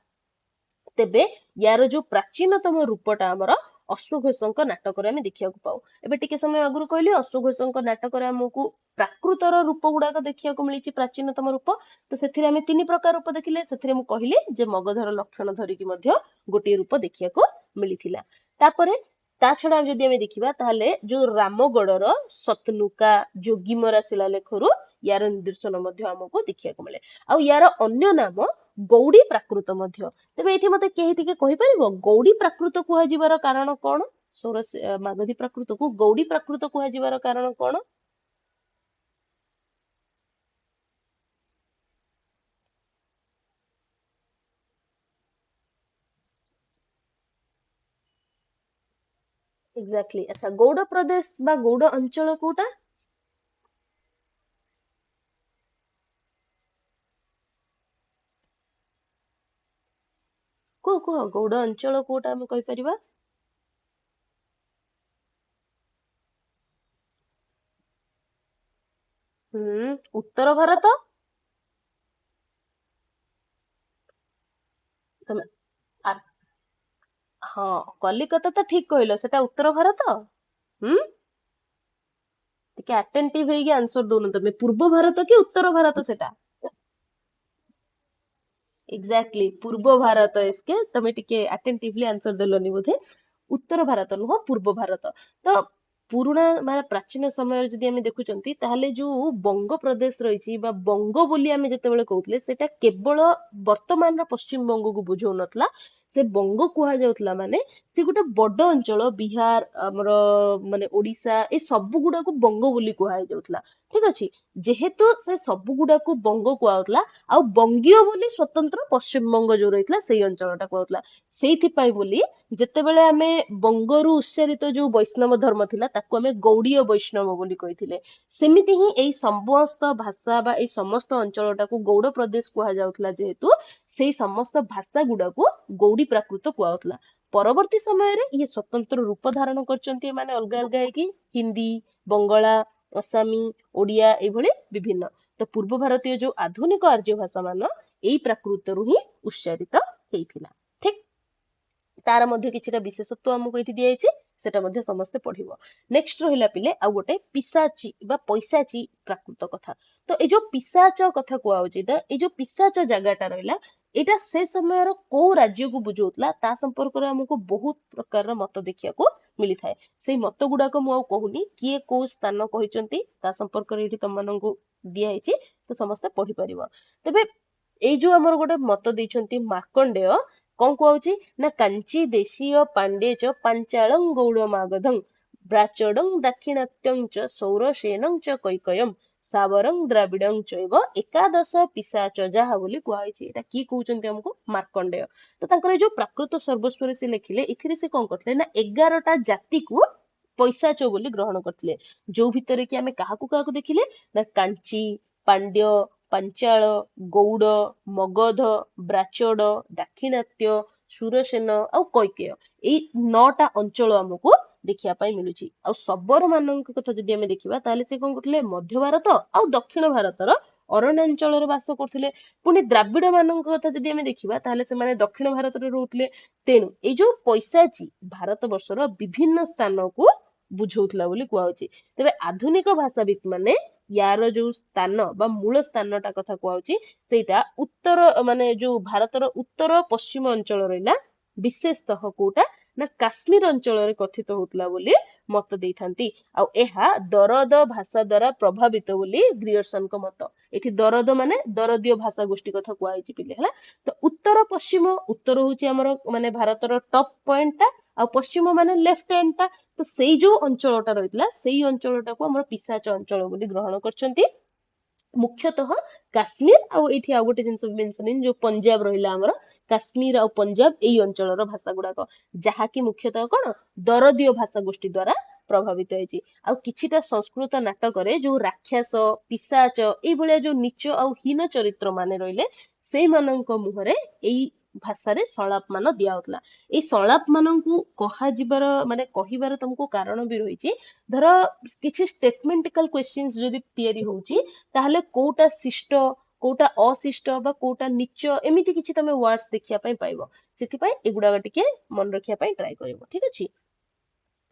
ତେବେ ୟାର ଯୋଉ ପ୍ରାଚୀନତମ ରୂପଟା ଆମର ଅଶ୍ୱଘୋଷଙ୍କ ନାଟକରେ ଆମେ ଦେଖିବାକୁ ପାଉ। ଏବେ ଟିକେ ସମୟ ଆଗରୁ କହିଲି ଅଶ୍ୱଘୋଷଙ୍କ ନାଟକରେ ଆମକୁ ପ୍ରାକୃତର ରୂପ ଗୁଡାକ ଦେଖିବାକୁ ମିଳିଛି, ପ୍ରାଚୀନତମ ରୂପ। ତ ସେଥିରେ ଆମେ 3 ପ୍ରକାର ରୂପ ଦେଖିଲେ, ସେଥିରେ ମୁଁ କହିଲି ଯେ ମଗଧର ଲକ୍ଷଣ ଧରିକି ମଧ୍ୟ ଗୋଟିଏ ରୂପ ଦେଖିବାକୁ ମିଳିଥିଲା। ତାପରେ ତା ଛଡା ଯଦି ଆମେ ଦେଖିବା ତାହେଲେ ଯୋଉ ରାମଗଡର ସତନୁକା ଯୋଗୀମରା ଶିଳାଲେଖରୁ ୟାର ନିଦର୍ଶନ ମଧ୍ୟ ଆମକୁ ଦେଖିବାକୁ ମିଳେ। ଆଉ ୟାର ଅନ୍ୟ ନାମ ଗୌଡୀ ପ୍ରାକୃତ ମଧ୍ୟ। ତେବେ ଏଠି ମତେ କେହି ଟିକେ କହିପାରିବ ଗୌଡୀ ପ୍ରାକୃତ କୁହାଯିବାର କାରଣ କଣ? ମାଗଧୀ ପ୍ରାକୃତକୁ ଗୌଡୀ ପ୍ରାକୃତ କୁହାଯିବାର କାରଣ କଣ? ଏକ୍ସାକ୍ଟଲି। ଆଚ୍ଛା, ଗୌଡ ପ୍ରଦେଶ ବା ଗୌଡ ଅଞ୍ଚଳ କୋଉଟା? କୁହ ଗୌଡ ଅଞ୍ଚଳ କୋଉଟା ଆମେ କହିପାରିବା? ଉତ୍ତର ଭାରତ। ତମେ ଆ- ହଁ, କଲିକତା ତ ଠିକ କହିଲ, ସେଟା ଉତ୍ତର ଭାରତ। ହୁଁ, ଟିକେ ଆଟେଣ୍ଟିଭ ହେଇକି ଆନ୍ସର ଦଉନ ତମେ, ପୂର୍ବ ଭାରତ କି ଉତ୍ତର ଭାରତ ସେଟା? ଏକ୍ସାକ୍ଟଲି ପୂର୍ବ ଭାରତ ଏସକେ, ତମେ ଟିକେ ଆଟେଣ୍ଟିଭଲି ଆନ୍ସର ଦେଲନି ବୋଧେ। ଉତ୍ତର ଭାରତ ନୁହଁ, ପୂର୍ବ ଭାରତ। ତ ପୁରୁଣା ମାନେ ପ୍ରାଚୀନ ସମୟରେ ଯଦି ଆମେ ଦେଖୁଛନ୍ତି, ତାହେଲେ ଯୋଉ ବଙ୍ଗ ପ୍ରଦେଶ ରହିଛି ବା ବଙ୍ଗ ବୋଲି ଆମେ ଯେତେବେଳେ କହୁଥିଲେ, ସେଟା କେବଳ ବର୍ତ୍ତମାନର ପଶ୍ଚିମ ବଙ୍ଗକୁ ବୁଝଉନଥିଲା। ସେ ବଙ୍ଗ କୁହାଯାଉଥିଲା ମାନେ ସେ ଗୋଟେ ବଡ ଅଞ୍ଚଳ, ବିହାର, ଆମର ମାନେ ଓଡିଶା, ଏ ସବୁ ଗୁଡାକୁ ବଙ୍ଗ ବୋଲି କୁହାଯାଉଥିଲା। ଠିକ ଅଛି, ଯେହେତୁ ସେ ସବୁ ଗୁଡାକୁ ବଙ୍ଗ କୁହାଯାଉଥିଲା, ଆଉ ବଙ୍ଗୀୟ ବୋଲି ସ୍ୱତନ୍ତ୍ର ପଶ୍ଚିମବଙ୍ଗ ଯୋଉ ରହିଥିଲା ସେଇ ଅଞ୍ଚଳଟା କୁହାଯାଉଥିଲା। ସେଇଥିପାଇଁ ବୋଲି ଯେତେବେଳେ ଆମେ ବଙ୍ଗରୁ ଉଚ୍ଚାରିତ ଯୋଉ ବୈଷ୍ଣବ ଧର୍ମ ଥିଲା, ତାକୁ ଆମେ ଗୌଡୀୟ ବୈଷ୍ଣବ ବୋଲି କହିଥିଲେ। ସେମିତି ହିଁ ଏଇ ସମସ୍ତ ଭାଷା ବା ଏଇ ସମସ୍ତ ଅଞ୍ଚଳଟାକୁ ଗୌଡ ପ୍ରଦେଶ କୁହାଯାଉଥିଲା, ଯେହେତୁ ସେଇ ସମସ୍ତ ଭାଷା ଗୁଡାକୁ ଗୌଡୀ ପ୍ରାକୃତ କୁହାଯାଉଥିଲା। ପରବର୍ତ୍ତୀ ସମୟରେ ଇଏ ସ୍ୱତନ୍ତ୍ର ରୂପ ଧାରଣ କରିଛନ୍ତି, ଏମାନେ ଅଲଗା ଅଲଗା ହେଇକି ହିନ୍ଦୀ, ବଙ୍ଗଳା, ଅସାମୀ, ଓଡିଆ ଏଇଭଳି ବିଭିନ୍ନ। ତ ପୂର୍ବ ଭାରତୀୟ ଯୋଉ ଆଧୁନିକ ଆର୍ଯ୍ୟ ଭାଷା ମାନ ଏଇ ପ୍ରାକୃତରୁ ହିଁ ଉଚ୍ଚାରିତ ହେଇଥିଲା। ଠିକ, ତାର ମଧ୍ୟ କିଛିଟା ବିଶେଷତ୍ୱ ଆମକୁ ଏଇଠି ଦିଆଯାଇଛି, ସେଟା ମଧ୍ୟ ସମସ୍ତେ ପଢିବ। ନେକ୍ସଟ ରହିଲା ପିଲେ ଆଉ ଗୋଟେ ପିଶାଚୀ ବା ପୈଶାଚୀ ପ୍ରାକୃତ କଥା। ତ ଏଇ ଯୋଉ ପିଶାଚ କଥା କୁହାଯାଉଛି, ଏଇ ଯୋଉ ପିଶାଚ ଜାଗାଟା ରହିଲା, ଏଇଟା ସେ ସମୟର କୋଉ ରାଜ୍ୟକୁ ବୁଝଉଥିଲା, ତା ସମ୍ପର୍କରେ ଆମକୁ ବହୁତ ପ୍ରକାରର ମତ ଦେଖିବାକୁ ମିଳିଥାଏ। ସେଇ ମତ ଗୁଡାକ ମୁଁ ଆଉ କହୁନି, କିଏ କୋଉ ସ୍ଥାନ କହିଛନ୍ତି ତା ସମ୍ପର୍କରେ ଏଇଠି ତମମାନଙ୍କୁ ଦିଆହେଇଛି, ତ ସମସ୍ତେ ପଢିପାରିବ। ତେବେ ଏଇ ଯୋଉ ଆମର ଗୋଟେ ମତ ଦେଇଛନ୍ତି ମାର୍କଣ୍ଡେୟ, କଣ କୁହାଉଛି ନା କାଞ୍ଚି ଦେଶୀୟ ପାଣ୍ଡେ ଚ ପାଞ୍ଚାଳଂ ଗୌଡ଼ ମାଗଧଂ ବ୍ରାଚଡଂ ଦାକ୍ଷିଣାତ୍ୟଂ ଚ ସୌରସେନଂ ଚ କୈକୟମ୍ ସାବରଂ ଦ୍ରାବିଡଂ ଚୈବ ଏକାଦଶ ପିଶାଚ ଯାହା ବୋଲି କୁହାଯାଇଛି। ଏଟା କିଏ କହୁଛନ୍ତି ଆମକୁ? ମାର୍କଣ୍ଡେୟ। ତ ତାଙ୍କର ଏଇ ଯୋଉ ପ୍ରାକୃତ ସର୍ବସ୍ୱରେ ସେ ଲେଖିଲେ, ଏଥିରେ ସେ କଣ କରିଥିଲେ ନା 11ଟା ଜାତିକୁ ପୈଶାଚ ବୋଲି ଗ୍ରହଣ କରିଥିଲେ। ଯୋଉ ଭିତରେ କି ଆମେ କାହାକୁ କାହାକୁ ଦେଖିଲେ ନା କାଞ୍ଚି, ପାଣ୍ଡ୍ୟ, ପାଞ୍ଚାଳ, ଗୌଡ, ମଗଧ, ବ୍ରାଚଡ, ଦାକ୍ଷିଣାତ୍ୟ, ସୁରସେନ ଆଉ କୈକେୟ, ଏଇ 9ଟା ଅଞ୍ଚଳ ଆମକୁ ଦେଖିବା ପାଇଁ ମିଳୁଛି। ଆଉ ଶବର ମାନଙ୍କ କଥା ଯଦି ଆମେ ଦେଖିବା, ତାହେଲେ ସେ କଣ କରୁଥିଲେ, ମଧ୍ୟ ଭାରତ ଆଉ ଦକ୍ଷିଣ ଭାରତର ଅରଣ୍ୟାଞ୍ଚଳରେ ବାସ କରୁଥିଲେ। ପୁଣି ଦ୍ରାବିଡ ମାନଙ୍କ କଥା ଯଦି ଆମେ ଦେଖିବା, ତାହେଲେ ସେମାନେ ଦକ୍ଷିଣ ଭାରତରେ ରହୁଥିଲେ। ତେଣୁ ଏଇ ଯୋଉ ପୈଶାଚୀ ଭାରତ ବର୍ଷର ବିଭିନ୍ନ ସ୍ଥାନକୁ ବୁଝଉଥିଲା ବୋଲି କୁହାଯାଉଛି। ତେବେ ଆଧୁନିକ ଭାଷାବିତ ମାନେ ୟାର ଯୋଉ ସ୍ଥାନ ବା ମୂଳ ସ୍ଥାନଟା କଥା କୁହାଯାଉଛି, ସେଇଟା ଉତ୍ତର ମାନେ ଯୋଉ ଭାରତର ଉତ୍ତର ପଶ୍ଚିମ ଅଞ୍ଚଳ ରହିଲା, ବିଶେଷତଃ କୋଉଟା ନା କାଶ୍ମୀର ଅଞ୍ଚଳରେ କଥିତ ହଉଥିଲା ବୋଲି ମତ ଦେଇଥାନ୍ତି। ଆଉ ଏହା ଦରଦ ଭାଷା ଦ୍ଵାରା ପ୍ରଭାବିତ ବୋଲି ଗ୍ରିୟର୍ସନଙ୍କ ମତ। ଏଠି ଦରଦ ମାନେ ଦରଦୀୟ ଭାଷା ଗୋଷ୍ଠୀ କଥା କୁହାଯାଇଛି ପିଲେ, ହେଲା। ତ ଉତ୍ତର ପଶ୍ଚିମ, ଉତ୍ତର ହଉଛି ଆମର ମାନେ ଭାରତର ଟପ୍ ପଏଣ୍ଟଟା, ଆଉ ପଶ୍ଚିମ ମାନେ ଲେଫ୍ଟ ଏଣ୍ଡ ଟା। ତ ସେଇ ଯୋଉ ଅଞ୍ଚଳଟା ରହିଥିଲା, ସେଇ ଅଞ୍ଚଳଟାକୁ ଆମର ପିଶାଚ ଅଞ୍ଚଳ ବୋଲି ଗ୍ରହଣ କରିଛନ୍ତି। ମୁଖ୍ୟତଃ କାଶ୍ମୀର ଆଉ ଏଇଠି ଆଉ ଗୋଟେ ଜିନିଷ ମେନସନ, ଯୋଉ ପଞ୍ଜାବ ରହିଲା ଆମର, କାଶ୍ମୀର ଆଉ ପଞ୍ଜାବ ଏଇ ଅଞ୍ଚଳର ଭାଷା ଗୁଡାକ, ଯାହାକି ମୁଖ୍ୟତଃ କଣ ଦରଦୀୟ ଭାଷା ଗୋଷ୍ଠୀ ଦ୍ଵାରା ପ୍ରଭାବିତ ହେଇଛି। ଆଉ କିଛିଟା ସଂସ୍କୃତ ନାଟକରେ ଯୋଉ ରାକ୍ଷସ, ପିଶାଚ ଏଇଭଳିଆ ଯୋଉ ନୀଚ ଆଉ ହୀନ ଚରିତ୍ର ମାନେ ରହିଲେ, ସେଇମାନଙ୍କ ମୁହଁରେ ଏଇ ଭାଷାରେ ସଂଳାପ ମାନ ଦିଆହଉଥିଲା। ଏଇ ସଂଳାପ ମାନଙ୍କୁ କୁହାଯିବାର ମାନେ କହିବାର ତମକୁ କାରଣ ବି ରହିଛି। ଧର କିଛି ଷ୍ଟେଟମେଣ୍ଟିକାଲ କ୍ୱେଶ୍ଚିନ୍ସ ଯଦି ତିଆରି ହଉଛି, ତାହେଲେ କୋଉଟା ଶିଷ୍ଟ, କୋଉଟା ଅଶିଷ୍ଟ ବା କୋଉଟା ନୀଚ, ଏମିତି କିଛି ତମେ ୱାର୍ଡସ ଦେଖିବା ପାଇଁ ପାଇବ। ସେଥିପାଇଁ ଏଗୁଡାକ ଟିକେ ମନେ ରଖିବା ପାଇଁ ଟ୍ରାଏ କରିବ, ଠିକ ଅଛି।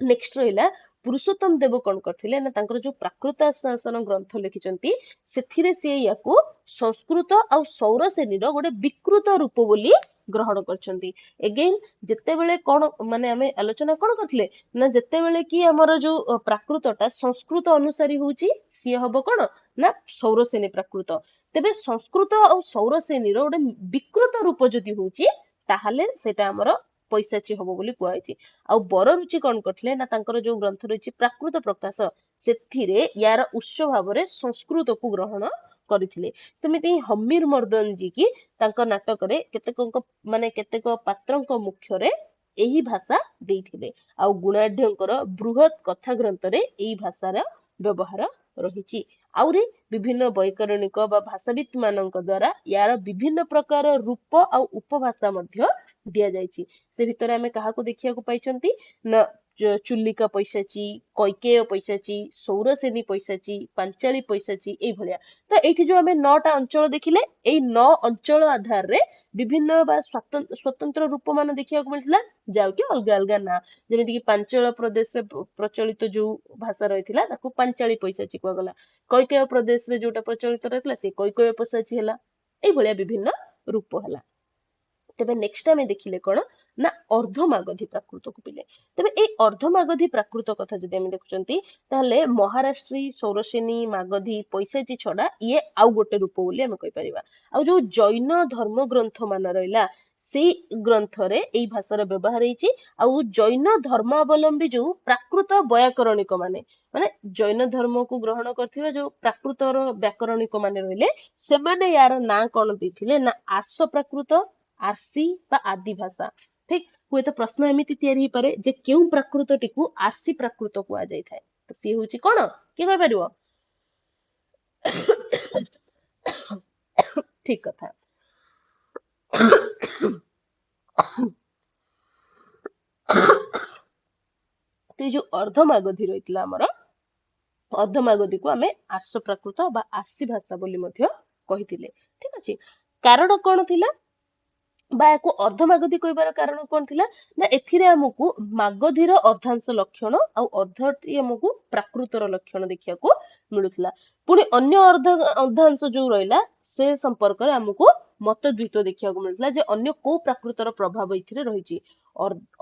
ନେକ୍ସଟ ରହିଲା ପୁରୁଷୋତ୍ତମ ଦେବ କଣ କରିଥିଲେ ନା ତାଙ୍କର ଯୋଉ ପ୍ରାକୃତ ଶାସନ ଗ୍ରନ୍ଥ ଲେଖିଛନ୍ତି, ସେଥିରେ ସେ ୟାକୁ ସଂସ୍କୃତ ଆଉ ସୌର ଶ୍ରେଣୀର ଗୋଟେ ବିକୃତ ରୂପ ବୋଲି ଗ୍ରହଣ କରିଛନ୍ତି। ଏଗେନ ଯେତେବେଳେ କଣ ମାନେ ଆମେ ଆଲୋଚନା କଣ କରିଥିଲେ ନା ଯେତେବେଳେ କି ଆମର ଯୋଉ ପ୍ରାକୃତଟା ସଂସ୍କୃତ ଅନୁସାରୀ ହଉଛି, ସିଏ ହବ କଣ ନା ସୌରସେନୀ ପ୍ରାକୃତ। ତେବେ ସଂସ୍କୃତ ଆଉ ସୌରସେନୀର ଗୋଟେ ବିକୃତ ରୂପ ଯଦି ହଉଛି, ତାହେଲେ ସେଇଟା ଆମର ପୈଶାଚୀ ହବ ବୋଲି କୁହାଯାଇଛି। ଆଉ ବରରୁଚି କଣ କରିଥିଲେ ନା ତାଙ୍କର ଯୋଉ ଗ୍ରନ୍ଥ ରହିଛି ପ୍ରାକୃତ ପ୍ରକାଶ, ସେଥିରେ ୟାର ଉତ୍ସ ଭାବରେ ସଂସ୍କୃତକୁ ଗ୍ରହଣ କରିଥିଲେ। ସେମିତି ହମିର ମର୍ଦନ ଜି କି ତାଙ୍କ ନାଟକରେ କେତେକ ପାତ୍ରଙ୍କ ମୁଖ୍ୟରେ ଏହି ଭାଷା ଦେଇଥିଲେ। ଆଉ ଗୁଣାଢ୍ୟଙ୍କର ବୃହତ କଥା ଗ୍ରନ୍ଥରେ ଏଇ ଭାଷାର ବ୍ୟବହାର ରହିଛି। ଆହୁରି ବିଭିନ୍ନ ବୈତରଣିକ ବା ଭାଷାବିତ ମାନଙ୍କ ଦ୍ଵାରା ୟାର ବିଭିନ୍ନ ପ୍ରକାର ରୂପ ଆଉ ଉପଭାଷା ମଧ୍ୟ ଦିଆଯାଇଛି। ସେ ଭିତରେ ଆମେ କାହାକୁ ଦେଖିବାକୁ ପାଇଛନ୍ତି ନା ଚୁଲିକା ପୈଶାଚୀ, କୈକେୟ ପୈଶାଚୀ, ସୌରସେନୀ ପୈଶାଚୀ, ପାଞ୍ଚାଳି ପୈଶାଚୀ ଏଇଭଳିଆ। ତ ଏଇଠି ଯୋଉ ଆମେ 9ଟା ଅଞ୍ଚଳ ଦେଖିଲେ, ଏଇ 9 ଅଞ୍ଚଳ ଆଧାରରେ ବିଭିନ୍ନ ବା ସ୍ୱତନ୍ତ୍ର ରୂପ ମାନ ଦେଖିବାକୁ ମିଳିଥିଲା, ଯାହାକି ଅଲଗା ଅଲଗା ନାଁ। ଯେମିତିକି ପାଞ୍ଚଳ ପ୍ରଦେଶରେ ପ୍ରଚଳିତ ଯୋଉ ଭାଷା ରହିଥିଲା ତାକୁ ପାଞ୍ଚାଳି ପୈଶାଚୀ କୁହାଗଲା। କୈକେୟ ପ୍ରଦେଶରେ ଯୋଉଟା ପ୍ରଚଳିତ ରହିଥିଲା ସେ କୈକେୟ ପୈଶାଚୀ ହେଲା। ଏଇଭଳିଆ ବିଭିନ୍ନ ରୂପ ହେଲା। ତେବେ ନେକ୍ସଟ ଆମେ ଦେଖିଲେ କଣ ନା ଅର୍ଦ୍ଧମାଗଧୀ ପ୍ରାକୃତକୁ ପିଲେ। ତେବେ ଏଇ ଅର୍ଦ୍ଧମାଗଧୀ ପ୍ରାକୃତ କଥା ଯଦି ଆମେ ଦେଖୁଛନ୍ତି ତାହେଲେ ମହାରାଷ୍ଟ୍ରୀ, ସୌରସେନୀ, ମାଗଧୀ, ପୈଶାଚୀ ଛଡା ଇଏ ଆଉ ଗୋଟେ ରୂପ ବୋଲି ଆମେ କହିପାରିବା। ଆଉ ଯୋଉ ଜୈନ ଧର୍ମ ଗ୍ରନ୍ଥ ମାନ ରହିଲା ସେଇ ଗ୍ରନ୍ଥରେ ଏଇ ଭାଷାର ବ୍ୟବହାର ହେଇଛି। ଆଉ ଜୈନ ଧର୍ମାବଲମ୍ବୀ ଯୋଉ ପ୍ରାକୃତ ବୈୟାକରଣିକ ମାନେ ଜୈନ ଧର୍ମକୁ ଗ୍ରହଣ କରିଥିବା ଯୋଉ ପ୍ରାକୃତର ବ୍ୟାକରଣିକ ମାନେ ରହିଲେ ସେମାନେ ୟାର ନାଁ କଣ ଦେଇଥିଲେ ନା ଆର୍ଷ ପ୍ରାକୃତ, ଆର୍ସି ବା ଆଦି ଭାଷା। ଠିକ, ହୁଏତ ପ୍ରଶ୍ନ ଏମିତି ତିଆରି ହେଇପାରେ ଯେ କେଉଁ ପ୍ରାକୃତଟିକୁ ଆର୍ସି ପ୍ରାକୃତ କୁହାଯାଇଥାଏ। ତ ସିଏ ହଉଛି କଣ, କିଏ କହିପାରିବ? ଠିକ କଥା। ତ ଏଇ ଯୋଉ ଅର୍ଦ୍ଧମାଗଧୀ ରହିଥିଲା ଆମର, ଅର୍ଦ୍ଧମାଗଧୀକୁ ଆମେ ଆର୍ଷ ପ୍ରାକୃତ ବା ଆର୍ସି ଭାଷା ବୋଲି ମଧ୍ୟ କହିଥିଲେ। ଠିକ ଅଛି, କାରଣ କଣ ଥିଲା ବା ୟାକୁ ଅର୍ଦ୍ଧମାଗଧୀ କହିବାର କାରଣ କଣ ଥିଲା ନା ଏଥିରେ ଆମକୁ ମାଗଧୀର ଅର୍ଦ୍ଧାଂଶ ଲକ୍ଷଣ ଆଉ ଅର୍ଦ୍ଧଟି ଆମକୁ ପ୍ରାକୃତର ଲକ୍ଷଣ ଦେଖିବାକୁ ମିଳୁଥିଲା। ପୁଣି ଅନ୍ୟ ଅର୍ଦ୍ଧାଂଶ ଯୋଉ ରହିଲା ସେ ସମ୍ପର୍କରେ ଆମକୁ ମତ ଦ୍ୱିତ ଦେଖିବାକୁ ମିଳୁଥିଲା ଯେ ଅନ୍ୟ କୋଉ ପ୍ରାକୃତର ପ୍ରଭାବ ଏଥିରେ ରହିଛି।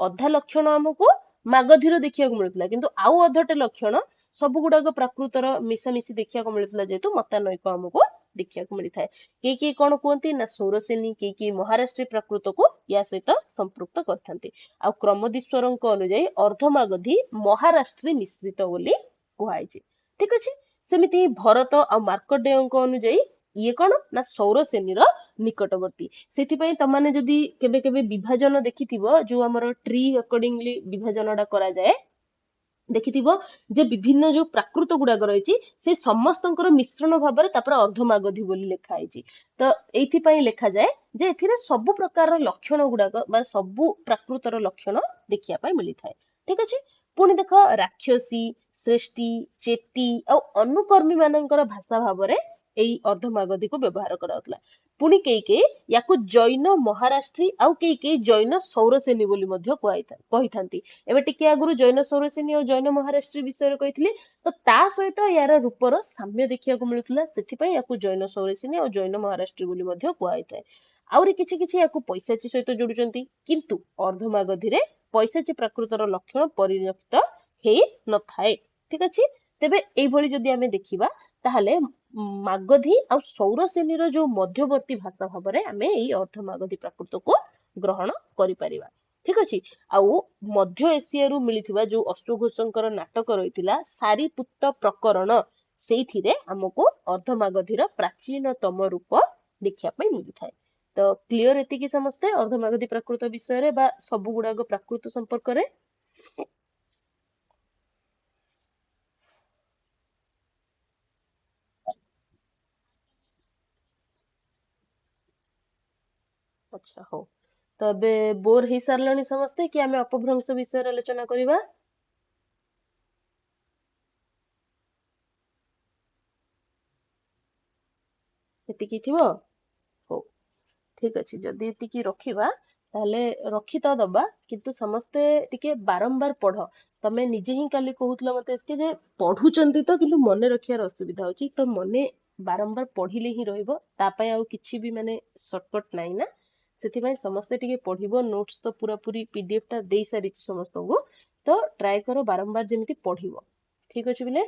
ଅଧା ଲକ୍ଷଣ ଆମକୁ ମାଗଧୀର ଦେଖିବାକୁ ମିଳୁଥିଲା, କିନ୍ତୁ ଆଉ ଅଧଟେ ଲକ୍ଷଣ ସବୁ ଗୁଡାକ ପ୍ରାକୃତର ମିଶାମିଶି ଦେଖିବାକୁ ମିଳୁଥିଲା, ଯେହେତୁ ମତାନୈକ ଆମକୁ ଦେଖିବାକୁ ମିଳିଥାଏ। କିଏ କଣ କୁହନ୍ତି ନା ସୌରସେନୀ, କିଏ ମହାରାଷ୍ଟ୍ରୀ ପ୍ରାକୃତକୁ ୟା ସହିତ ସମ୍ପୃକ୍ତ କରିଥାନ୍ତି। ଆଉ କ୍ରମଦୀଶ୍ୱରଙ୍କ ଅନୁଯାୟୀ ଅର୍ଦ୍ଧମାଗଧୀ ମହାରାଷ୍ଟ୍ରୀ ମିଶ୍ରିତ ବୋଲି କୁହାଯାଇଛି। ଠିକ ଅଛି, ସେମିତି ଭରତ ଆଉ ମାର୍କଣ୍ଡେୟଙ୍କ ଅନୁଯାୟୀ ଇଏ କଣ ନା ସୌରସେନୀର ନିକଟବର୍ତ୍ତୀ। ସେଥିପାଇଁ ତମାନେ ଯଦି କେବେ କେବେ ବିଭାଜନ ଦେଖିଥିବ, ଯୋଉ ଆମର ଟ୍ରି ଆକର୍ଡିଂଲି ବିଭାଜନଟା କରାଯାଏ, ଦେଖିଥିବ ଯେ ବିଭିନ୍ନ ଯୋଉ ପ୍ରାକୃତ ଗୁଡାକ ରହିଛି ସେ ସମସ୍ତଙ୍କର ମିଶ୍ରଣ ଭାବରେ ତାପରେ ଅର୍ଦ୍ଧମାଗଧୀ ବୋଲି ଲେଖା ହେଇଛି। ତ ଏଇଥିପାଇଁ ଲେଖାଯାଏ ଯେ ଏଥିରେ ସବୁ ପ୍ରକାରର ଲକ୍ଷଣ ଗୁଡାକ ବା ସବୁ ପ୍ରାକୃତର ଲକ୍ଷଣ ଦେଖିବା ପାଇଁ ମିଳିଥାଏ। ଠିକ ଅଛି, ପୁଣି ଦେଖ ରାକ୍ଷସୀ, ଶ୍ରେଷ୍ଠୀ, ଚେତି ଆଉ ଅନୁକର୍ମୀ ମାନଙ୍କର ଭାଷା ଭାବରେ ଏଇ ଅର୍ଦ୍ଧମାଗଧୀକୁ ବ୍ୟବହାର କରାଯାଉଥିଲା। ପୁଣି କେହି ୟାକୁ ଜୈନ ମହାରାଷ୍ଟ୍ରୀ ଆଉ କେହି ଜୈନ ସୌରସେନୀ ବୋଲି ମଧ୍ୟ କହିଥାନ୍ତି। ଏବେ ଟିକେ ଆଗରୁ ଜୈନ ସୌରସେନୀ ଆଉ ଜୈନ ମହାରାଷ୍ଟ୍ରୀ ବିଷୟରେ କହିଥିଲି, ତ ତା ସହିତ ୟାର ରୂପର ସାମ୍ୟ ଦେଖିବାକୁ ମିଳୁଥିଲା, ସେଥିପାଇଁ ୟାକୁ ଜୈନ ସୌରସେନୀ ଆଉ ଜୈନ ମହାରାଷ୍ଟ୍ରୀ ବୋଲି ମଧ୍ୟ କୁହାଯାଇଥାଏ। ଆହୁରି କିଛି କିଛି ୟାକୁ ପୈଶାଚୀ ସହିତ ଯୋଡୁଛନ୍ତି, କିନ୍ତୁ ଅର୍ଦ୍ଧମାଗଧୀରେ ପୈଶାଚୀ ପ୍ରାକୃତର ଲକ୍ଷଣ ପରିଲକ୍ଷିତ ହେଇ ନଥାଏ। ଠିକ ଅଛି, ତେବେ ଏଇଭଳି ଯଦି ଆମେ ଦେଖିବା ତାହେଲେ ମାଗଧୀ ଆଉ ସୌରସେନୀର ଯୋଉ ମଧ୍ୟବର୍ତ୍ତୀ ଭାଷା ଭାବରେ ଆମେ ଏଇ ଅର୍ଦ୍ଧମାଗଧୀ ପ୍ରାକୃତକୁ ଗ୍ରହଣ କରିପାରିବା। ଠିକ ଅଛି, ଆଉ ମଧ୍ୟ ଏସିଆରୁ ମିଳିଥିବା ଯୋଉ ଅଶ୍ୱଘୋଷଙ୍କର ନାଟକ ରହିଥିଲା ସାରିପୁତ୍ତ ପ୍ରକରଣ, ସେଇଥିରେ ଆମକୁ ଅର୍ଦ୍ଧମାଗଧୀର ପ୍ରାଚୀନତମ ରୂପ ଦେଖିବା ପାଇଁ ମିଳିଥାଏ। ତ କ୍ଲିୟର ଏତିକି ସମସ୍ତେ ଅର୍ଦ୍ଧମାଗଧୀ ପ୍ରାକୃତ ବିଷୟରେ ବା ସବୁ ଗୁଡାକ ପ୍ରାକୃତ ସମ୍ପର୍କରେ। ଆଚ୍ଛା, ହଉ, ତ ଏବେ ବୋର ହେଇ ସାରିଲାଣି ସମସ୍ତେ କି ଆମେ ଅପଭ୍ରଂଶ ବିଷୟରେ ଆଲୋଚନା କରିବା? ଏତିକି ଥିବ? ହଉ, ଠିକ ଅଛି, ଯଦି ଏତିକି ରଖିବା ତାହେଲେ ରଖି ତ ଦବା, କିନ୍ତୁ ସମସ୍ତେ ଟିକେ ବାରମ୍ବାର ପଢ। ତମେ ନିଜେ ହିଁ କାଲି କହୁଥିଲ ମତେ ଏତିକି ଯେ ପଢୁଛନ୍ତି ତ କିନ୍ତୁ ମନେ ରଖିବାର ଅସୁବିଧା ହଉଛି, ତ ମନେ ବାରମ୍ବାର ପଢିଲେ ହିଁ ରହିବ, ତା ପାଇଁ ଆଉ କିଛି ବି ମାନେ ସର୍ଟକଟ ନାହିଁ ନା। ସେଥିପାଇଁ ସମସ୍ତେ ଟିକେ ପଢିବ, ନୋଟ୍ସ ତ ପୁରାପୁରି ପିଡିଏଫ ଟା ଦେଇ ସାରିଛି ସମସ୍ତଙ୍କୁ, ତ ଟ୍ରାଏ କର ବାରମ୍ବାର ଯେମିତି ପଢିବ। ଠିକ ଅଛି ପିଲେ?